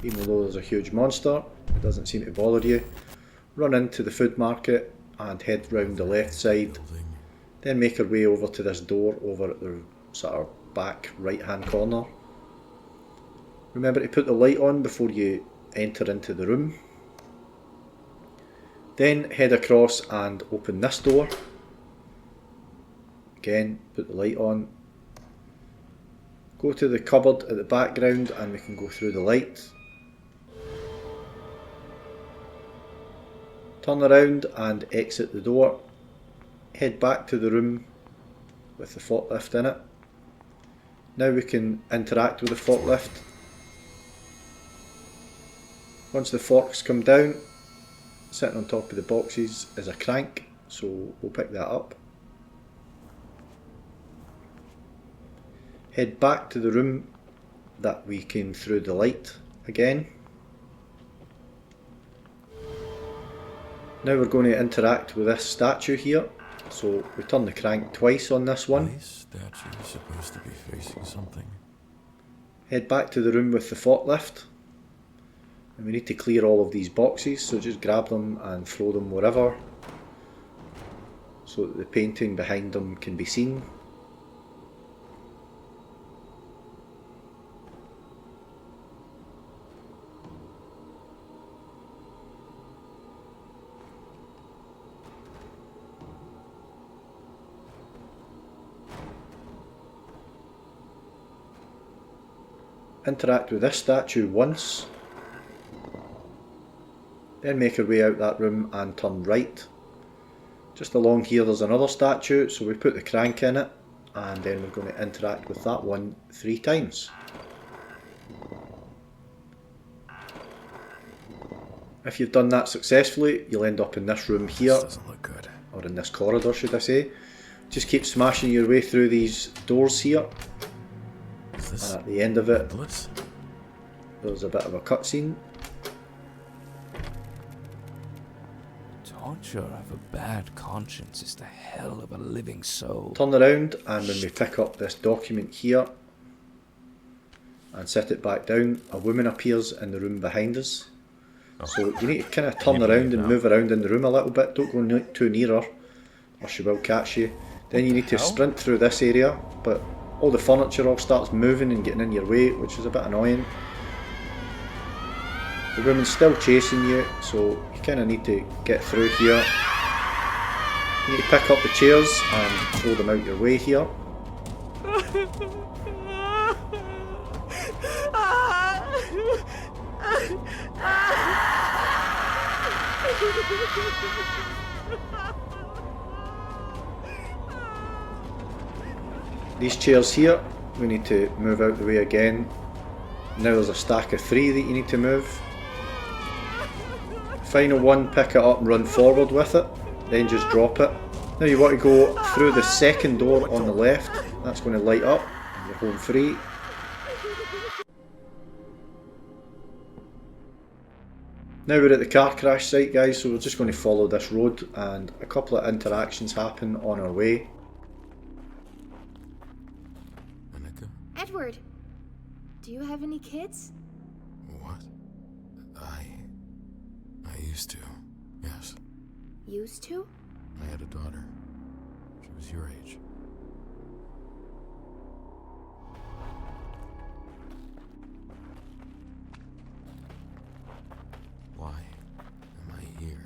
even though there's a huge monster. It doesn't seem to bother you. Run into the food market and head round the left side. Then make our way over to this door over at the sort of back right hand corner. Remember to put the light on before you enter into the room. Then head across and open this door. Again, put the light on. Go to the cupboard at the background and we can go through the light. Turn around and exit the door. Head back to the room with the forklift in it. Now we can interact with the forklift. Once the forks come down, sitting on top of the boxes is a crank, so we'll pick that up. Head back to the room that we came through the light again. Now we're going to interact with this statue here. So we turn the crank twice on this one. This statue is supposed to be facing something. Head back to the room with the forklift. And we need to clear all of these boxes, so just grab them and throw them wherever, so that the painting behind them can be seen. Interact with this statue once, then make our way out that room and turn right. Just along here there's another statue, so we put the crank in it and then we're going to interact with that one 3 times. If you've done that successfully, you'll end up in this room here, This doesn't look good. or in this corridor should I say. Just keep smashing your way through these doors here. Is this And at the end of it, endless? there's a bit of a cutscene. Torture of a bad conscience is the hell of a living soul. Turn around, and when we pick up this document here and set it back down, a woman appears in the room behind us. So you need to kind of turn around and move around in the room a little bit. Don't go too near her or she will catch you. Then you need to sprint through this area, but all the furniture all starts moving and getting in your way, which is a bit annoying. The woman's still chasing you, so you kind of need to get through here. You need to pick up the chairs and throw them out your way here. These chairs here, we need to move out the way again. Now there's a stack of 3 that you need to move. Final one, pick it up and run forward with it, then just drop it. Now you want to go through the second door on the left, that's going to light up, you're home free. Now we're at the car crash site guys, so we're just going to follow this road and a couple of interactions happen on our way. Edward, do you have any kids? What? I used to, yes. Used to? I had a daughter. She was your age. Why am I here?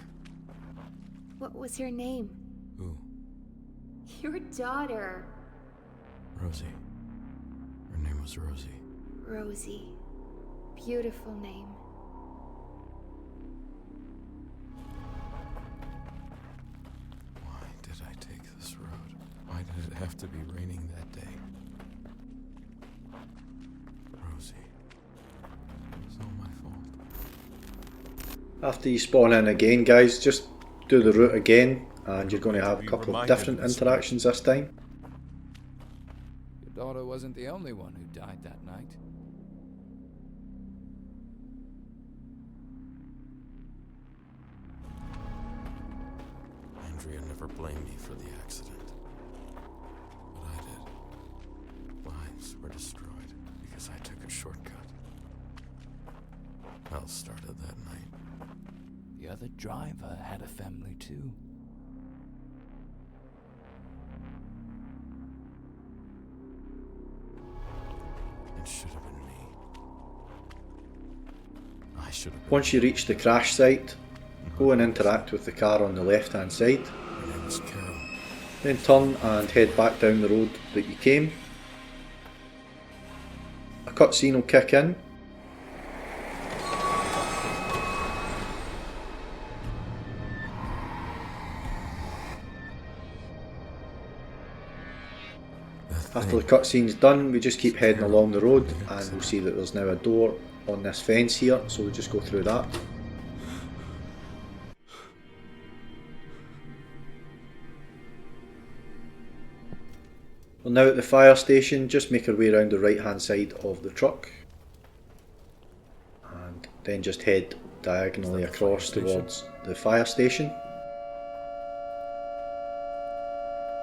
What was her name? Who? Your daughter. Rosie. Her name was Rosie. Rosie. Beautiful name. Why did I take this road? Why did it have to be raining that day? Rosie. It was all my fault. After you spawn in again guys, just do the route again and you're going to have a couple of different interactions this time. Your daughter wasn't the only one who died that night. Andrea never blamed me for the accident. But I did. Lives were destroyed because I took a shortcut. Hell started that night. The other driver had a family too. It should have been me. I should have been. Once you reach the crash site, go and interact with the car on the left hand side. Her name was Carol. Then turn and head back down the road that you came. cutscene will kick in. After the cutscene's done, we just keep heading along the road and we'll see that there's now a door on this fence here, so we'll just go through that. We're now at the fire station. Just make our way around the right hand side of the truck and then just head diagonally across towards the fire station.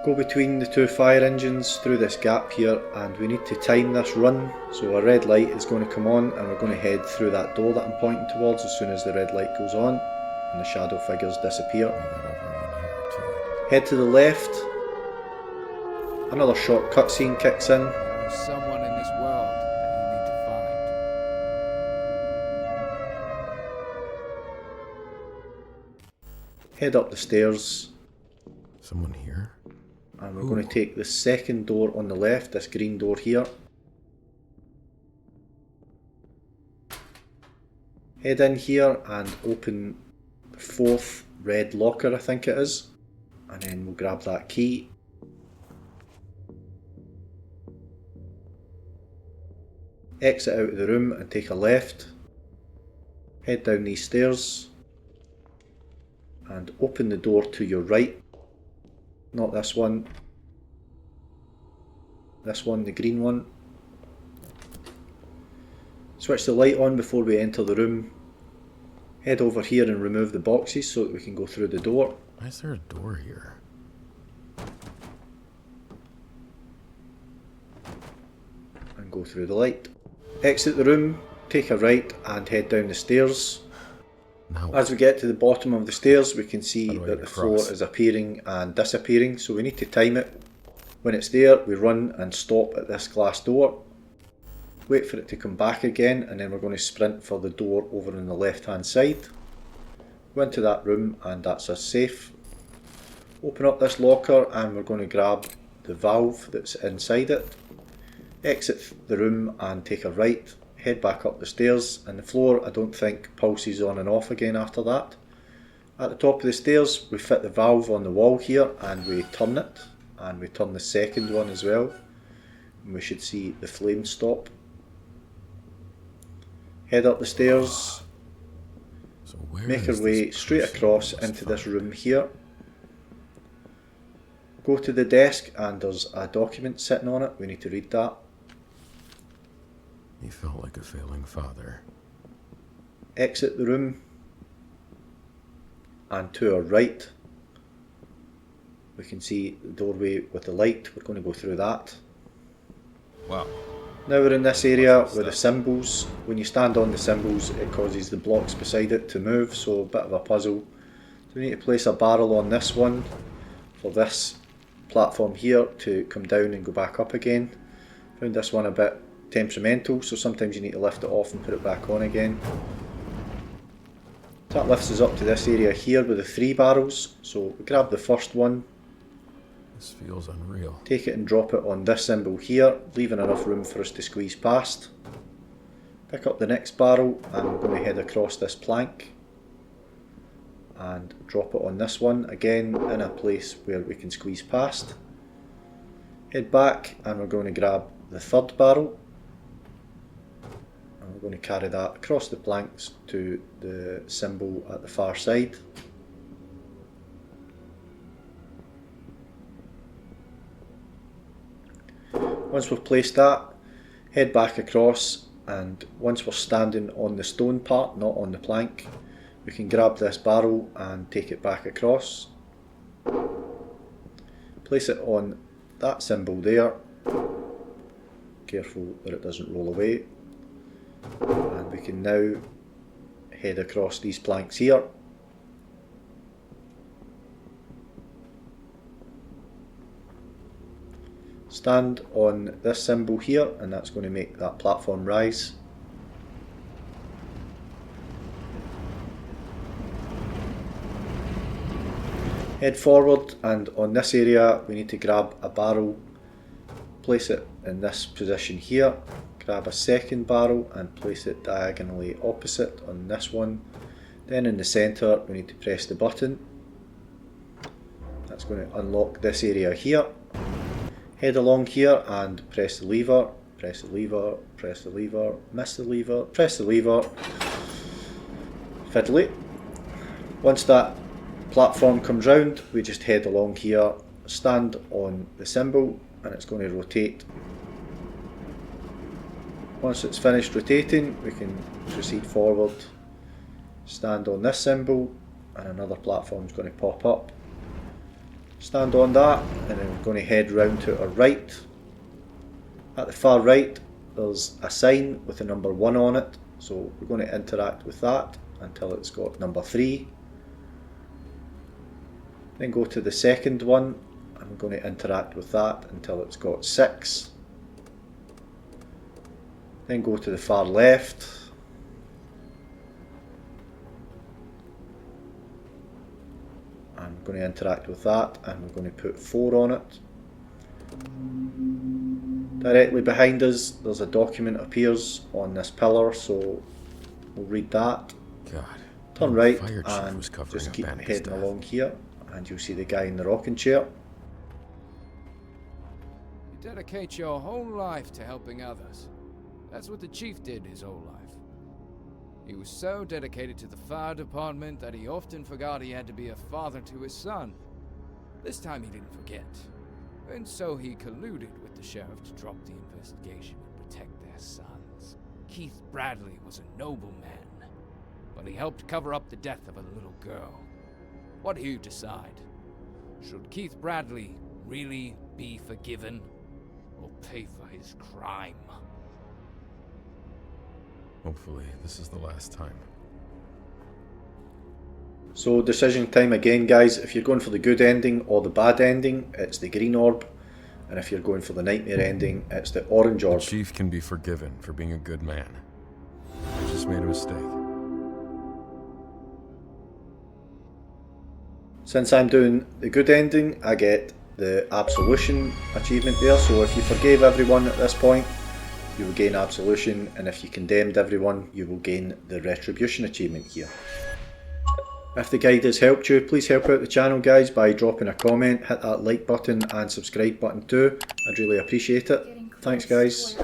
Go between the two fire engines through this gap here, and we need to time this run. So a red light is going to come on and we're going to head through that door that I'm pointing towards as soon as the red light goes on and the shadow figures disappear. Head to the left. Another short cutscene kicks in. There is someone in this world that you need to find. Head up the stairs. Someone here? And we're going to take the second door on the left, this green door here. Head in here and open the fourth red locker, I think it is. And then we'll grab that key. Exit out of the room and take a left. Head down these stairs. And open the door to your right. Not this one. This one, the green one. Switch the light on before we enter the room. Head over here and remove the boxes so that we can go through the door. Why is there a door here? And go through the light. Exit the room, take a right and head down the stairs. Now As we get to the bottom of the stairs, we can see How do I that get the floor across? is appearing and disappearing, so we need to time it. When it's there, we run and stop at this glass door. Wait for it to come back again, and then we're going to sprint for the door over on the left hand side. Go into that room and that's us safe. Open up this locker and we're going to grab the valve that's inside it. Exit the room and take a right. Head back up the stairs, and the floor I don't think pulses on and off again after that. At the top of the stairs we fit the valve on the wall here and we turn it, and we turn the second one as well, and we should see the flame stop. Head up the stairs, So where make is our way this straight person across who must into this find? room here. Go to the desk and there's a document sitting on it, we need to read that. He felt like a failing father. Exit the room, and to our right we can see the doorway with the light. We're going to go through that. Wow. Now we're in this area with the symbols. When you stand on the symbols it causes the blocks beside it to move, so a bit of a puzzle. So we need to place a barrel on this one for this platform here to come down and go back up again. Found this one a bit temperamental, so sometimes you need to lift it off and put it back on again. That lifts us up to this area here with the 3 barrels, so we grab the first one, This feels unreal. take it and drop it on this symbol here, leaving enough room for us to squeeze past. Pick up the next barrel and we're going to head across this plank and drop it on this one, again in a place where we can squeeze past. Head back and we're going to grab the third barrel. And we're going to carry that across the planks to the symbol at the far side. Once we've placed that, head back across, and once we're standing on the stone part, not on the plank, we can grab this barrel and take it back across. Place it on that symbol there. Careful that it doesn't roll away. And we can now head across these planks here. Stand on this symbol here, and that's going to make that platform rise. Head forward, and on this area we need to grab a barrel, place it in this position here, grab a second barrel and place it diagonally opposite on this one. Then in the centre we need to press the button. That's going to unlock this area here. Head along here and press the lever, press the lever, press the lever, miss the lever, press the lever. Fiddly. Once that platform comes round, we just head along here, stand on the symbol, and it's going to rotate. Once it's finished rotating, we can proceed forward, stand on this symbol, and another platform is going to pop up. Stand on that, and then we're going to head round to our right. At the far right, there's a sign with the number 1 on it, so we're going to interact with that until it's got number 3. Then go to the second one, and we're going to interact with that until it's got 6. Then go to the far left. I'm going to interact with that, and we're going to put 4 on it. Directly behind us, there's a document appears on this pillar, so we'll read that. God. Turn right Fire chief and was covering just up keep Anika's heading death. along here, and you'll see the guy in the rocking chair. You dedicate your whole life to helping others. That's what the chief did his whole life. He was so dedicated to the fire department that he often forgot he had to be a father to his son. This time he didn't forget. And so he colluded with the sheriff to drop the investigation and protect their sons. Keith Bradley was a noble man, but he helped cover up the death of a little girl. What do you decide? Should Keith Bradley really be forgiven, or pay for his crime? Hopefully, this is the last time. So decision time again, guys. If you're going for the good ending or the bad ending, it's the green orb. And if you're going for the nightmare ending, it's the orange The orb. chief can be forgiven for being a good man. I just made a mistake. Since I'm doing the good ending, I get the Absolution achievement there. So if you forgave everyone at this point, you will gain Absolution, and if you condemned everyone, you will gain the Retribution achievement here. If the guide has helped you, please help out the channel, guys, by dropping a comment, hit that like button and subscribe button too. I'd really appreciate it. Thanks, guys.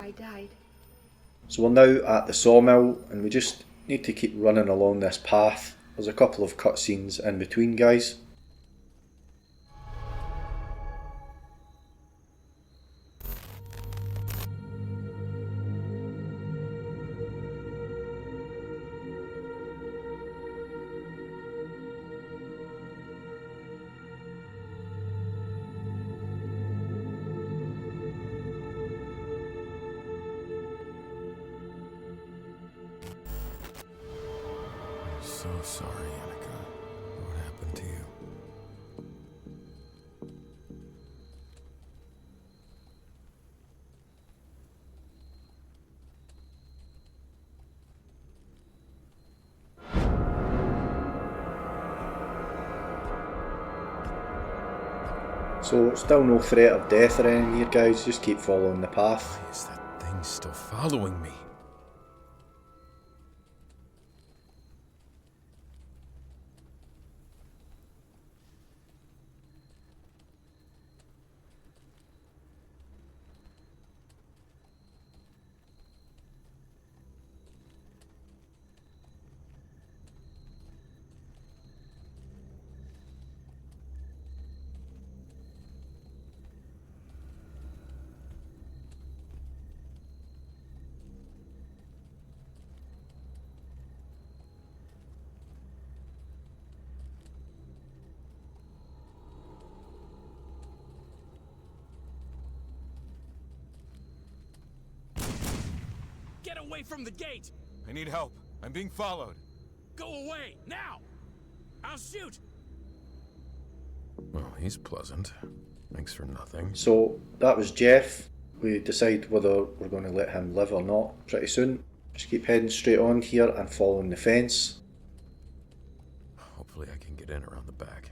So we're now at the sawmill, and we just need to keep running along this path. There's a couple of cutscenes in between, guys. So sorry, Annika. What happened to you? So still no threat of death or anything here, guys, just keep following the path. Why is that thing still following me? Get away from the gate! I need help. I'm being followed. Go away, now! I'll shoot! Well, he's pleasant. Thanks for nothing. So that was Jeff. We decide whether we're going to let him live or not pretty soon. Just keep heading straight on here and following the fence. Hopefully I can get in around the back.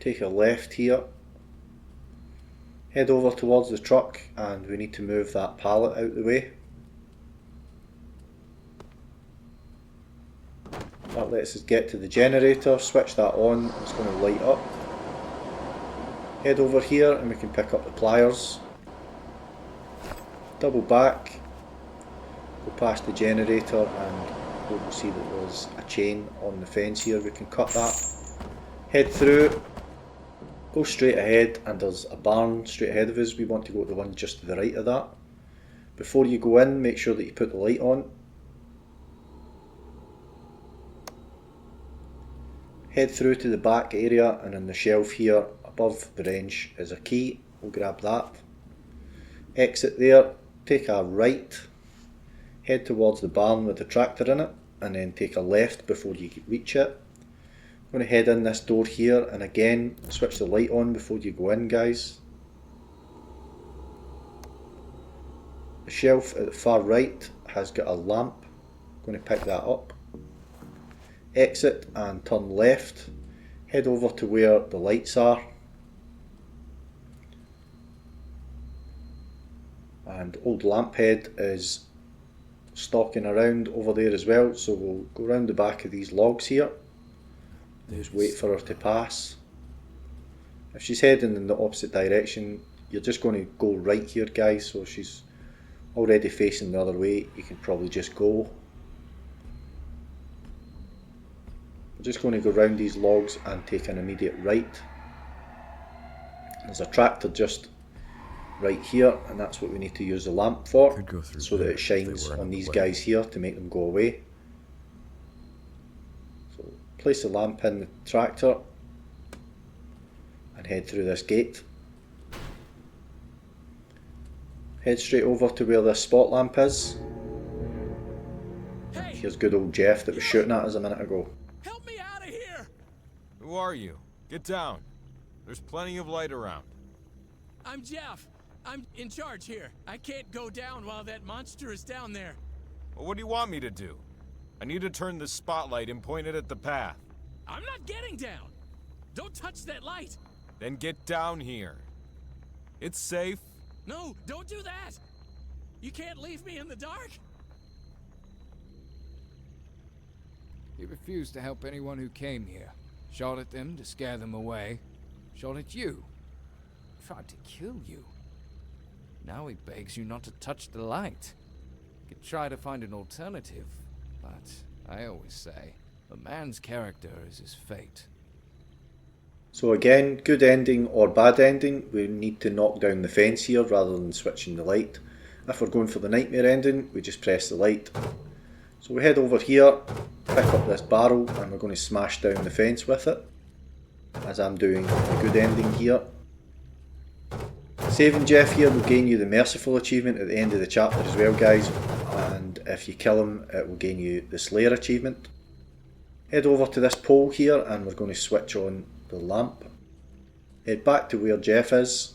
take a left here, head over towards the truck, and we need to move that pallet out the way. That lets us get to the generator, switch that on, it's going to light up. Head over here and we can pick up the pliers. Double back, go past the generator, and we'll see that there's a chain on the fence here. We can cut that. Head through, go straight ahead, and there's a barn straight ahead of us. We want to go to the one just to the right of that. Before you go in, make sure that you put the light on. Head through to the back area, and on the shelf here above the wrench is a key. We'll grab that. Exit there, take a right, head towards the barn with the tractor in it, and then take a left before you reach it. I'm going to head in this door here, and again switch the light on before you go in, guys. The shelf at the far right has got a lamp. I'm going to pick that up. Exit and turn left, head over to where the lights are, and old lamphead is stalking around over there as well, so we'll go around the back of these logs here, just wait for her to pass. If she's heading in the opposite direction, you're just going to go right here, guys, so if she's already facing the other way, you can probably just go. Just going to go around these logs and take an immediate right. There's a tractor just right here, and that's what we need to use the lamp for, so that it shines on these guys here to make them go away. So place the lamp in the tractor and head through this gate. Head straight over to where this spot lamp is. Here's good old Jeff that was shooting at us a minute ago. Who are you? Get down. There's plenty of light around. I'm Jeff. I'm in charge here. I can't go down while that monster is down there. Well, what do you want me to do? I need to turn the spotlight and point it at the path. I'm not getting down. Don't touch that light. Then get down here. It's safe. No, don't do that. You can't leave me in the dark. He refused to help anyone who came here. Shot at them to scare them away. Shot at you. Tried to kill you. Now he begs you not to touch the light. Could try to find an alternative, but I always say, a man's character is his fate. So again, good ending or bad ending, we need to knock down the fence here rather than switching the light. If we're going for the nightmare ending, we just press the light. So we head over here, pick up this barrel, and we're going to smash down the fence with it, as I'm doing the good ending here. Saving Jeff here will gain you the Merciful Achievement at the end of the chapter as well, guys, and if you kill him it will gain you the Slayer Achievement. Head over to this pole here and we're going to switch on the lamp. Head back to where Jeff is,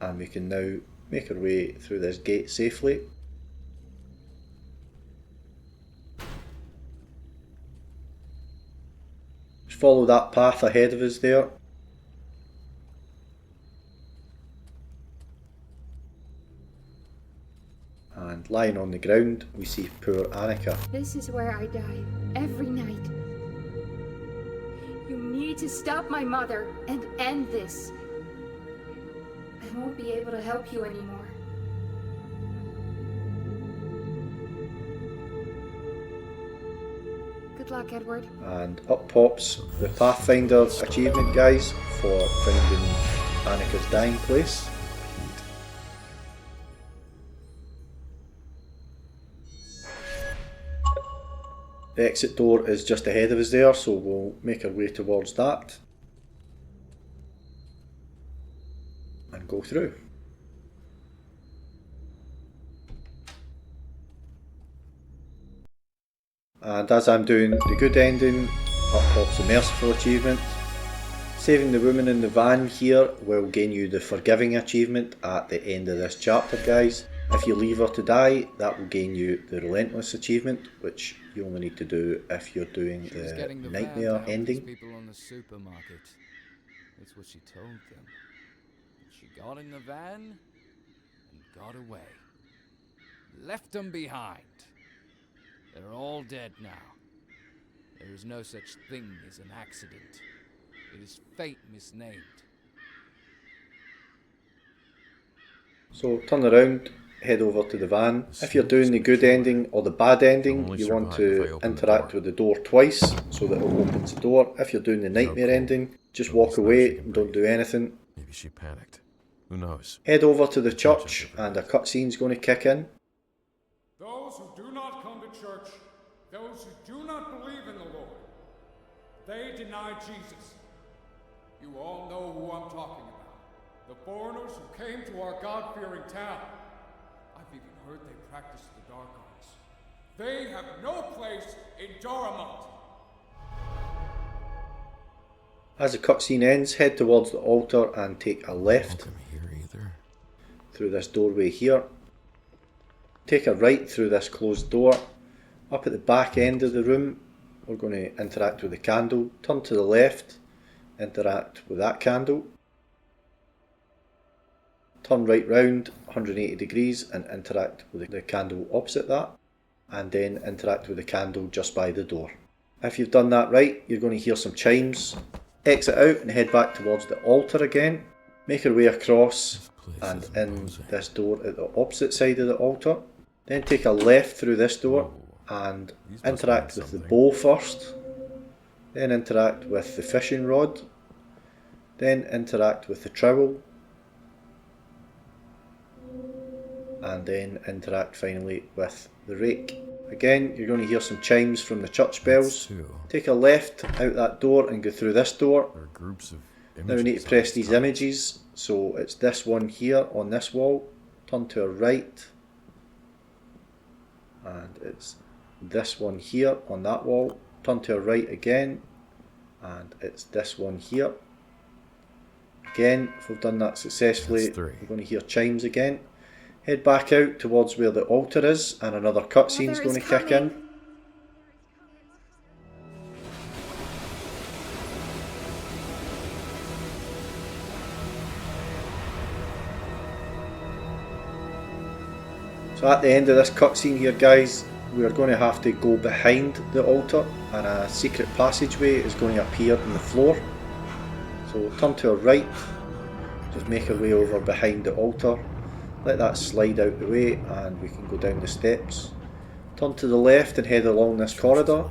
and we can now make our way through this gate safely. Follow that path ahead of us there. And lying on the ground, we see poor Annika. This is where I die, every night. You need to stop my mother and end this. I won't be able to help you anymore. Good luck, Edward. And up pops the Pathfinder Achievement, guys, for finding Annika's dying place. The exit door is just ahead of us there, so we'll make our way towards that and go through. And as I'm doing the good ending, up pops the Merciful Achievement. Saving the woman in the van here will gain you the Forgiving Achievement at the end of this chapter, guys. If you leave her to die, that will gain you the Relentless Achievement, which you only need to do if you're doing the nightmare ending. People on the supermarket. That's what she told them. She got in the van and got away. Left them behind. They're all dead now. There is no such thing as an accident. It is fate misnamed. So turn around, head over to the van. If you're doing the good ending or the bad ending, you want to interact with the door twice so that it opens the door. If you're doing the nightmare ending, just walk away and don't do anything. Maybe she panicked. Who knows? Head over to the church and a cutscene's going to kick in. Those who do not come to church, those who do not believe in the Lord, they deny Jesus. You all know who I'm talking about. The foreigners who came to our God-fearing town. I've even heard they practice the dark arts. They have no place in Dormont. As the cutscene ends, head towards the altar and take a left through this doorway here. Take a right through this closed door. Up at the back end of the room, we're going to interact with the candle. Turn to the left, interact with that candle. Turn right round 180 degrees and interact with the candle opposite that, and then interact with the candle just by the door. If you've done that right, you're going to hear some chimes. Exit out and head back towards the altar again. Make your way across and in this door at the opposite side of the altar. Then take a left through this door and interact with the bow first. Then interact with the fishing rod. Then interact with the trowel. And then interact finally with the rake. Again, you're going to hear some chimes from the church bells. Take a left out that door and go through this door. Now we need to press these images. So it's this one here on this wall. Turn to a right. And it's this one here on that wall. Turn to a right again. And it's this one here. Again, if we've done that successfully, we're going to hear chimes again. Head back out towards where the altar is, and another cutscene's going to kick in. So at the end of this cutscene here, guys, we are going to have to go behind the altar, and a secret passageway is going to appear in the floor. So turn to our right, just make our way over behind the altar. Let that slide out the way and we can go down the steps. Turn to the left and head along this corridor.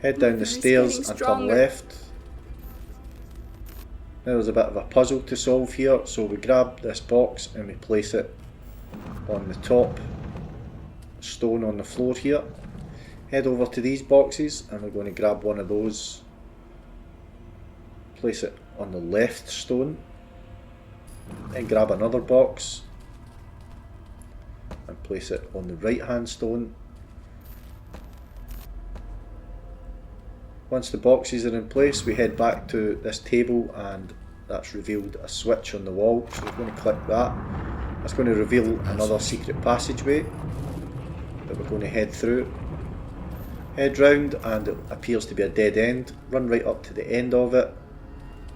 Head down the stairs and turn left. Now there's a bit of a puzzle to solve here, so we grab this box and we place it on the top stone on the floor here. Head over to these boxes and we're going to grab one of those. Place it on the left stone. Then grab another box and place it on the right hand stone. Once the boxes are in place, we head back to this table and that's revealed a switch on the wall, so we're going to click that. That's going to reveal another secret passageway that we're going to head through. Head round and it appears to be a dead end. Run right up to the end of it.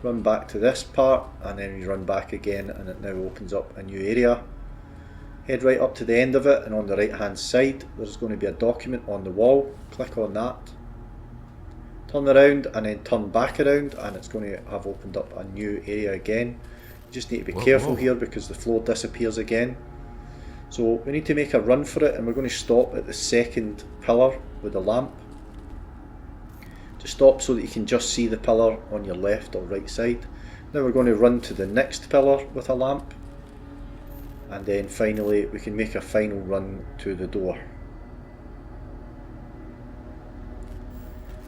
Run back to this part and then you run back again and it now opens up a new area. Head right up to the end of it and on the right hand side there's going to be a document on the wall. Click on that. Turn around and then turn back around and it's going to have opened up a new area again. You just need to be careful here because the floor disappears again. So we need to make a run for it and we're going to stop at the second pillar with the lamp. Stop so that you can just see the pillar on your left or right side. Now we're going to run to the next pillar with a lamp and then finally we can make a final run to the door.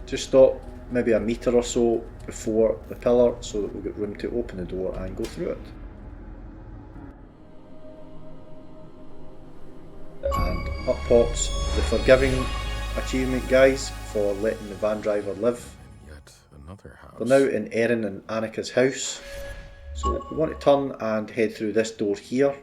Just stop maybe a metre or so before the pillar so that we've got room to open the door and go through it. And up pops the forgiving achievement, guys, for letting the van driver live. Yet another house. We're now in Erin and Annika's house. So we want to turn and head through this door here.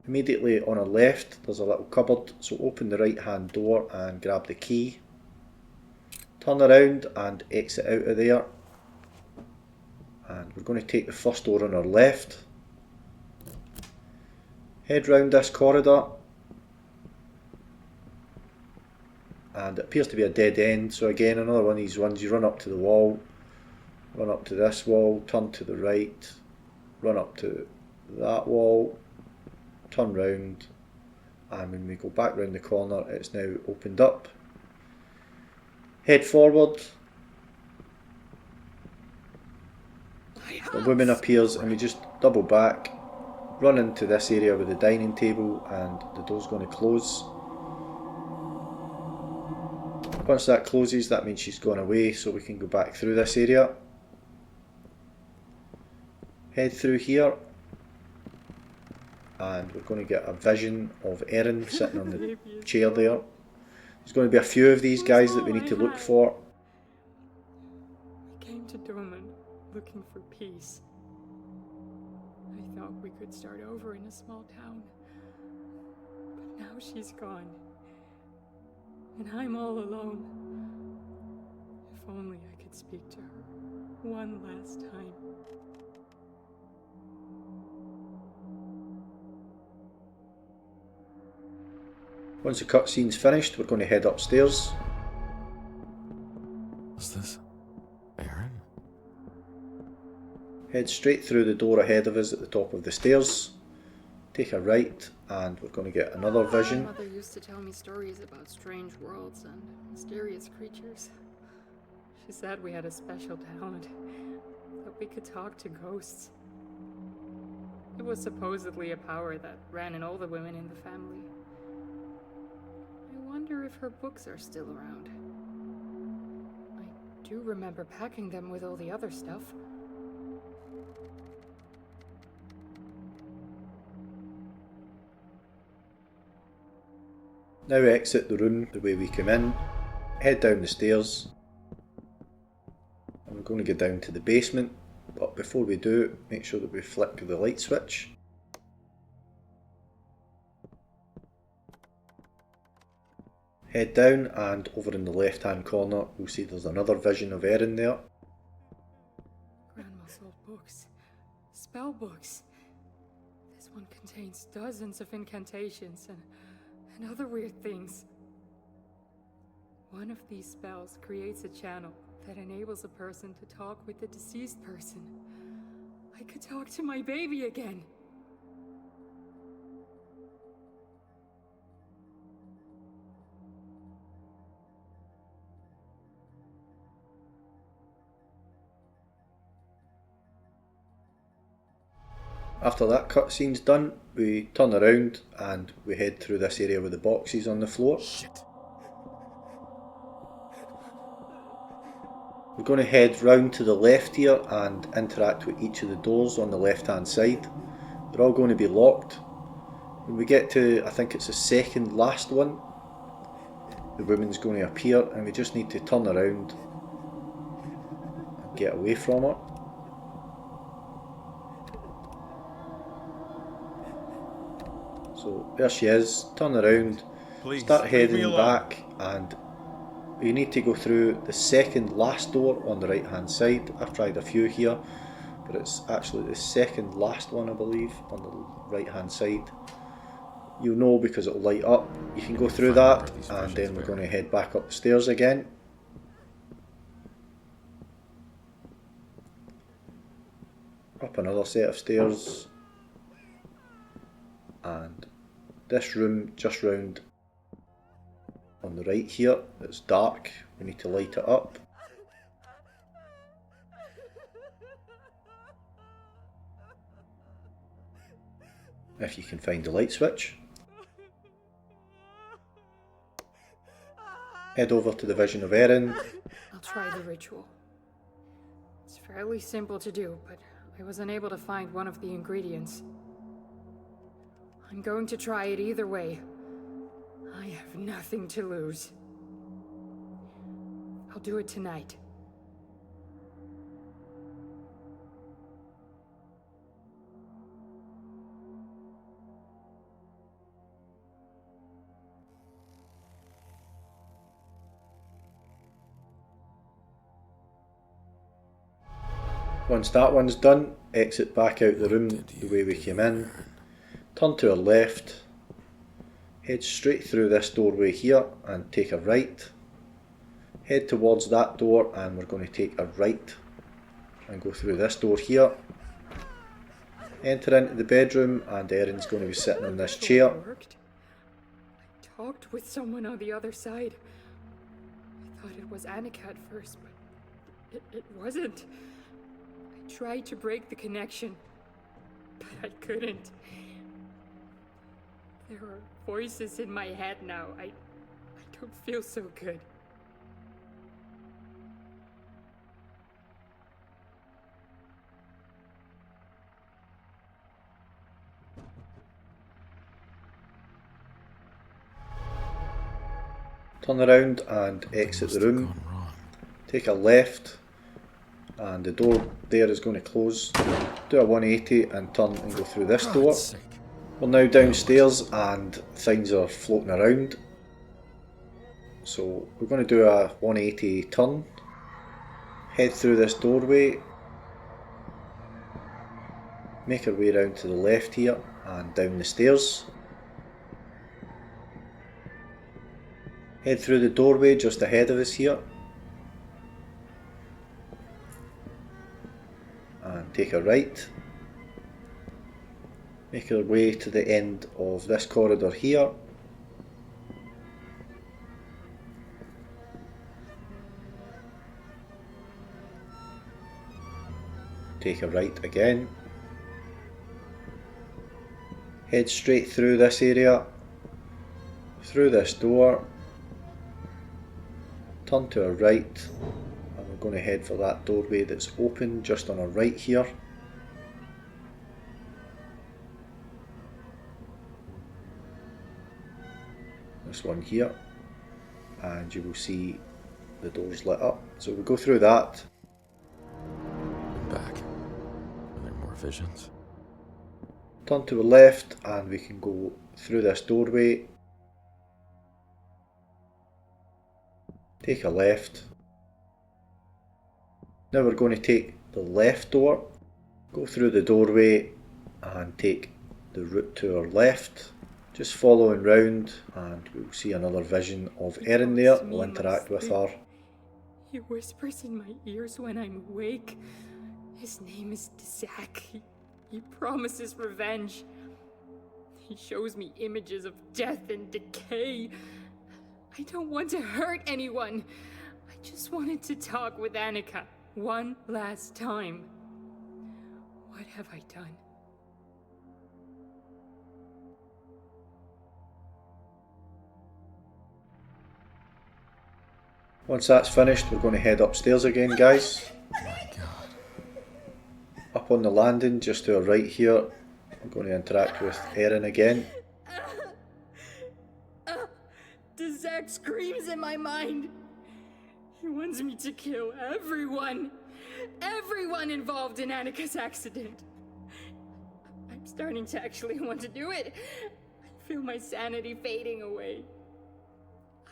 Immediately on our left there's a little cupboard, so open the right hand door and grab the key. Turn around and exit out of there. And we're going to take the first door on our left. Head round this corridor. And it appears to be a dead end, so again another one of these ones, you run up to the wall, run up to this wall, turn to the right, run up to that wall, turn round, and when we go back round the corner it's now opened up. Head forward. The woman appears and we just double back, run into this area with the dining table, and the door's going to close. Once that closes, that means she's gone away, so we can go back through this area. Head through here, and we're going to get a vision of Erin sitting on the chair there. There's going to be a few of these guys that we need to look for. We came to Dormont looking for peace. I thought we could start over in a small town, but now she's gone. And I'm all alone. If only I could speak to her one last time. Once the cutscene's finished, we're going to head upstairs. What's this? Aaron? Head straight through the door ahead of us at the top of the stairs. Take a right, and we're going to get another vision. My mother used to tell me stories about strange worlds and mysterious creatures. She said we had a special talent, that we could talk to ghosts. It was supposedly a power that ran in all the women in the family. I wonder if her books are still around. I do remember packing them with all the other stuff. Now exit the room the way we came in, head down the stairs, and we're going to go down to the basement, but before we do, make sure that we flick the light switch. Head down, and over in the left hand corner we'll see there's another vision of Erin there. Grandma's old books. Spell books. This one contains dozens of incantations and other weird things. One of these spells creates a channel that enables a person to talk with the deceased person. I could talk to my baby again. After that cutscene's done, we turn around and we head through this area with the boxes on the floor. Shit. We're going to head round to the left here and interact with each of the doors on the left hand side. They're all going to be locked. When we get to, I think it's the second last one, the woman's going to appear and we just need to turn around and get away from her. So there she is, turn around, start heading back, and you need to go through the second last door on the right hand side. I've tried a few here, but it's actually the second last one I believe on the right hand side. You'll know because it'll light up. You can go through that and then we're going to head back up the stairs again. Up another set of stairs, and this room just round on the right here, it's dark, we need to light it up. If you can find the light switch. Head over to the vision of Erin. I'll try the ritual. It's fairly simple to do, but I was unable to find one of the ingredients. I'm going to try it either way. I have nothing to lose. I'll do it tonight. Once that one's done, exit back out the room the way we came in, turn to our left, head straight through this doorway here and take a right, head towards that door and we're going to take a right and go through this door here, enter into the bedroom and Erin's going to be sitting in this chair. I talked with someone on the other side. I thought it was Annika at first, but it wasn't. I tried to break the connection, but I couldn't. There are voices in my head now. I don't feel so good. Turn around and exit the room, take a left and the door there is going to close, do a 180 and turn and go through this door. We're now downstairs and things are floating around, so we're going to do a 180 turn, head through this doorway, make our way around to the left here and down the stairs. Head through the doorway just ahead of us here and take a right. Make our way to the end of this corridor here. Take a right again. Head straight through this area, through this door. Turn to our right and we're going to head for that doorway that's open just on our right here. This one here, and you will see the doors lit up. So we go through that. I'm back. Are there more visions? Turn to the left and we can go through this doorway. Take a left. Now we're going to take the left door, go through the doorway and take the route to our left. Just following round and we'll see another vision of Erin there. We'll interact with her. He whispers in my ears when I'm awake. His name is Zach. He promises revenge. He shows me images of death and decay. I don't want to hurt anyone. I just wanted to talk with Annika one last time. What have I done? Once that's finished, we're going to head upstairs again, guys. My God. Up on the landing, just to our right here, we're going to interact with Erin again. Zach screams in my mind. He wants me to kill everyone involved in Annika's accident. I'm starting to actually want to do it. I feel my sanity fading away.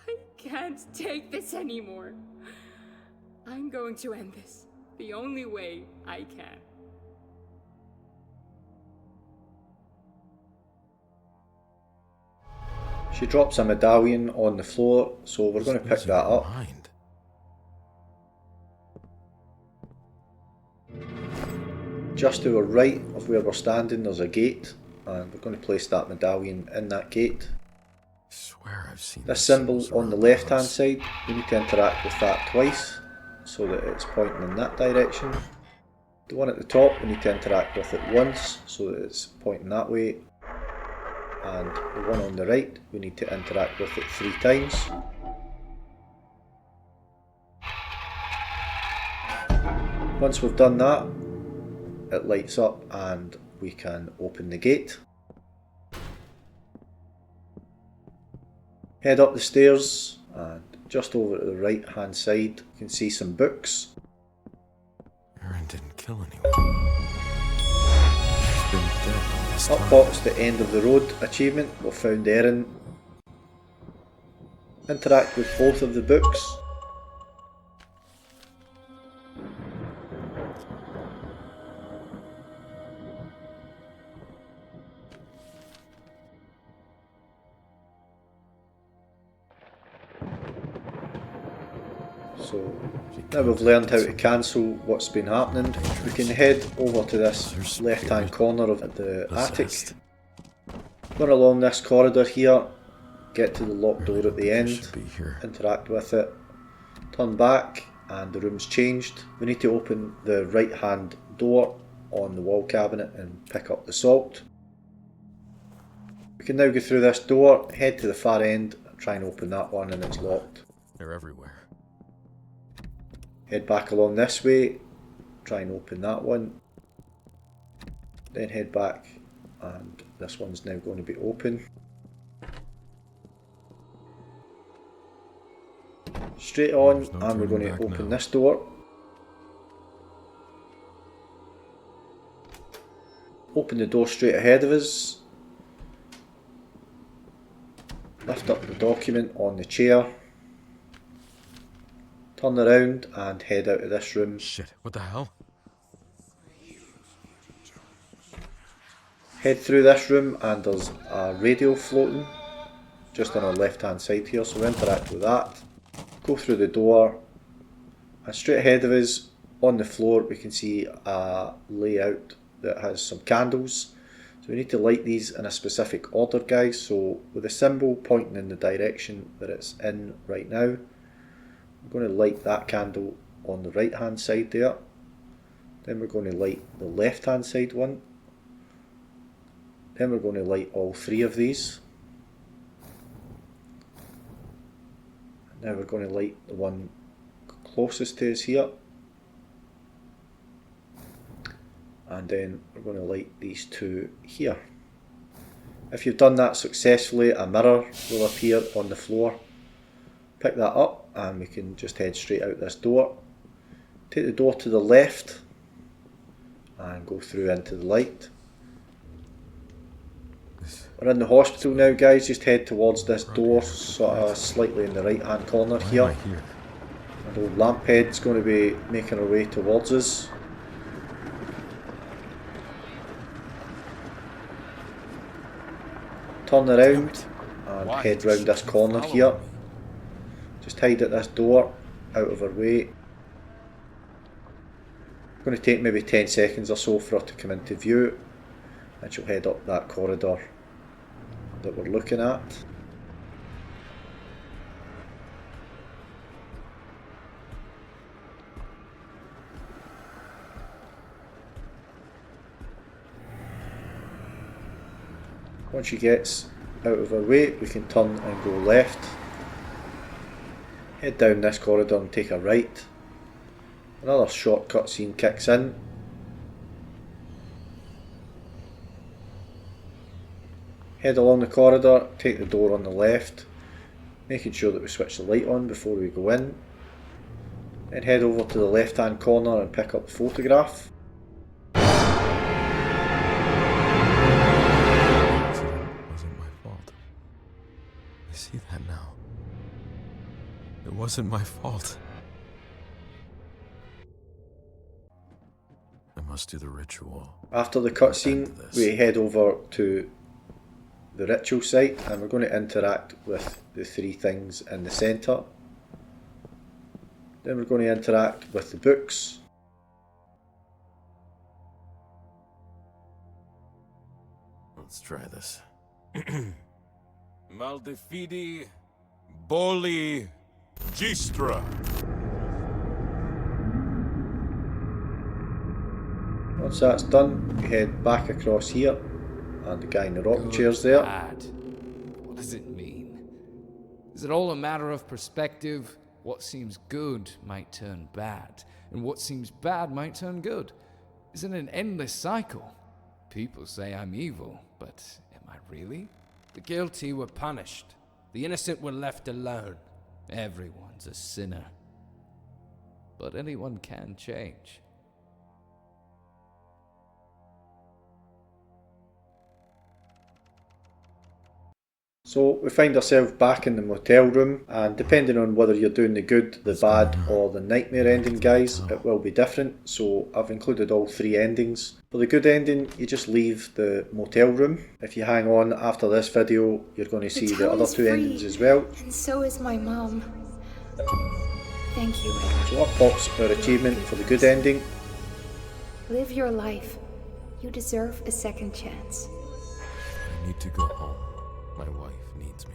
I can't take this anymore. I'm going to end this the only way I can. She drops a medallion on the floor, so we're going to pick that up. Just to our right of where we're standing there's a gate, and we're going to place that medallion in that gate. I swear I've seen this symbol on the left hand side, we need to interact with that twice so that it's pointing in that direction. The one at the top we need to interact with it once so that it's pointing that way. And the one on the right, we need to interact with it 3 times. Once we've done that, it lights up and we can open the gate. Head up the stairs and just over to the right hand side, you can see some books. Erin didn't kill anyone. She's been dead all this time. Up top's the end of the road achievement. We've found Erin. Interact with both of the books. So now we've learned how to cancel what's been happening, we can head over to this left hand corner of the attic. Run along this corridor here, get to the locked door at the end, interact with it, turn back and the room's changed. We need to open the right hand door on the wall cabinet and pick up the salt. We can now go through this door, head to the far end, try and open that one and it's locked. They're everywhere. Head back along this way, try and open that one. Then head back and this one's now going to be open. Straight on and we're going to open this door. Open the door straight ahead of us. Lift up the document on the chair. Turn around and head out of this room. Shit, what the hell? Head through this room and there's a radio floating just on our left hand side here, so we interact with that. Go through the door and straight ahead of us on the floor we can see a layout that has some candles. So we need to light these in a specific order, guys. So with the symbol pointing in the direction that it's in right now, I'm going to light that candle on the right hand side there. Then we're going to light the left hand side one. Then we're going to light all three of these. Now we're going to light the one closest to us here. And then we're going to light these two here. If you've done that successfully, a mirror will appear on the floor. Pick that up and we can just head straight out this door. Take the door to the left and go through into the light. We're in the hospital now, guys. Just head towards this door, sort of slightly in the right hand corner here. An old lamp head's going to be making her way towards us. Turn around and head round this corner here. Just hide at this door, out of her way. It's going to take maybe 10 seconds or so for her to come into view, and she'll head up that corridor that we're looking at. Once she gets out of her way, we can turn and go left. Head down this corridor and take a right. Another short cutscene kicks in. Head along the corridor, take the door on the left, making sure that we switch the light on before we go in. Then head over to the left hand corner and pick up the photograph. See that now. It wasn't my fault. I must do the ritual. After the cutscene, we head over to the ritual site and we're going to interact with the three things in the centre. Then we're going to interact with the books. Let's try this. Maldefidi Boli Gistra. Once that's done, we head back across here, and the guy in the rocking chair's there. Bad. What does it mean? Is it all a matter of perspective? What seems good might turn bad, and what seems bad might turn good. Is it an endless cycle? People say I'm evil, but am I really? The guilty were punished. The innocent were left alone. Everyone's a sinner. But anyone can change. So we find ourselves back in the motel room, and depending on whether you're doing the good, the bad or the nightmare ending, guys, it will be different. So I've included all three endings. For the good ending, you just leave the motel room. If you hang on after this video, you're going to see the other two endings as well. And so is my mom. Thank you, Edward. So up pops our achievement for the good ending. Live your life. You deserve a second chance. I need to go home. My wife needs me.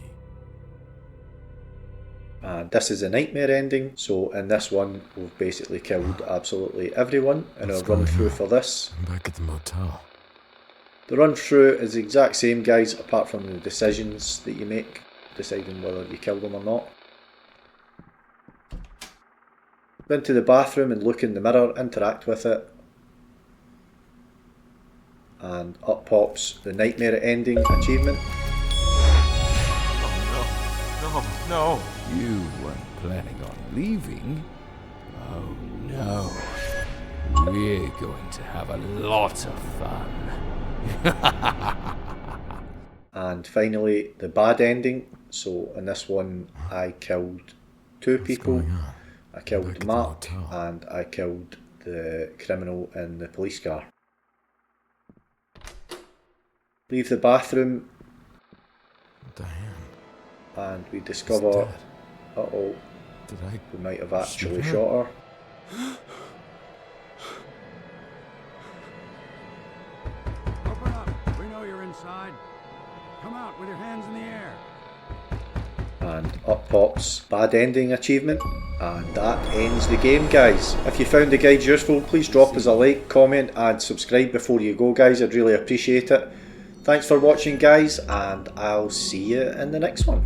And this is a nightmare ending, so in this one we've basically killed absolutely everyone in our run through for this. I'm back at the motel. The run through is the exact same, guys, apart from the decisions that you make, deciding whether you kill them or not. Go into the bathroom and look in the mirror, interact with it. And up pops the nightmare ending achievement. Oh, no. You weren't planning on leaving? Oh no. We're going to have a lot of fun. And finally, the bad ending. So in this one, I killed two people. I killed Mark and I killed the criminal in the police car. Leave the bathroom. And we discover, uh-oh, we might have actually shot her. Open up. We know you're inside. Come out with your hands in the air. And up pops bad ending achievement, and that ends the game, guys. If you found the guide useful, please drop us a like, comment and subscribe before you go, guys. I'd really appreciate it. Thanks for watching, guys, and I'll see you in the next one.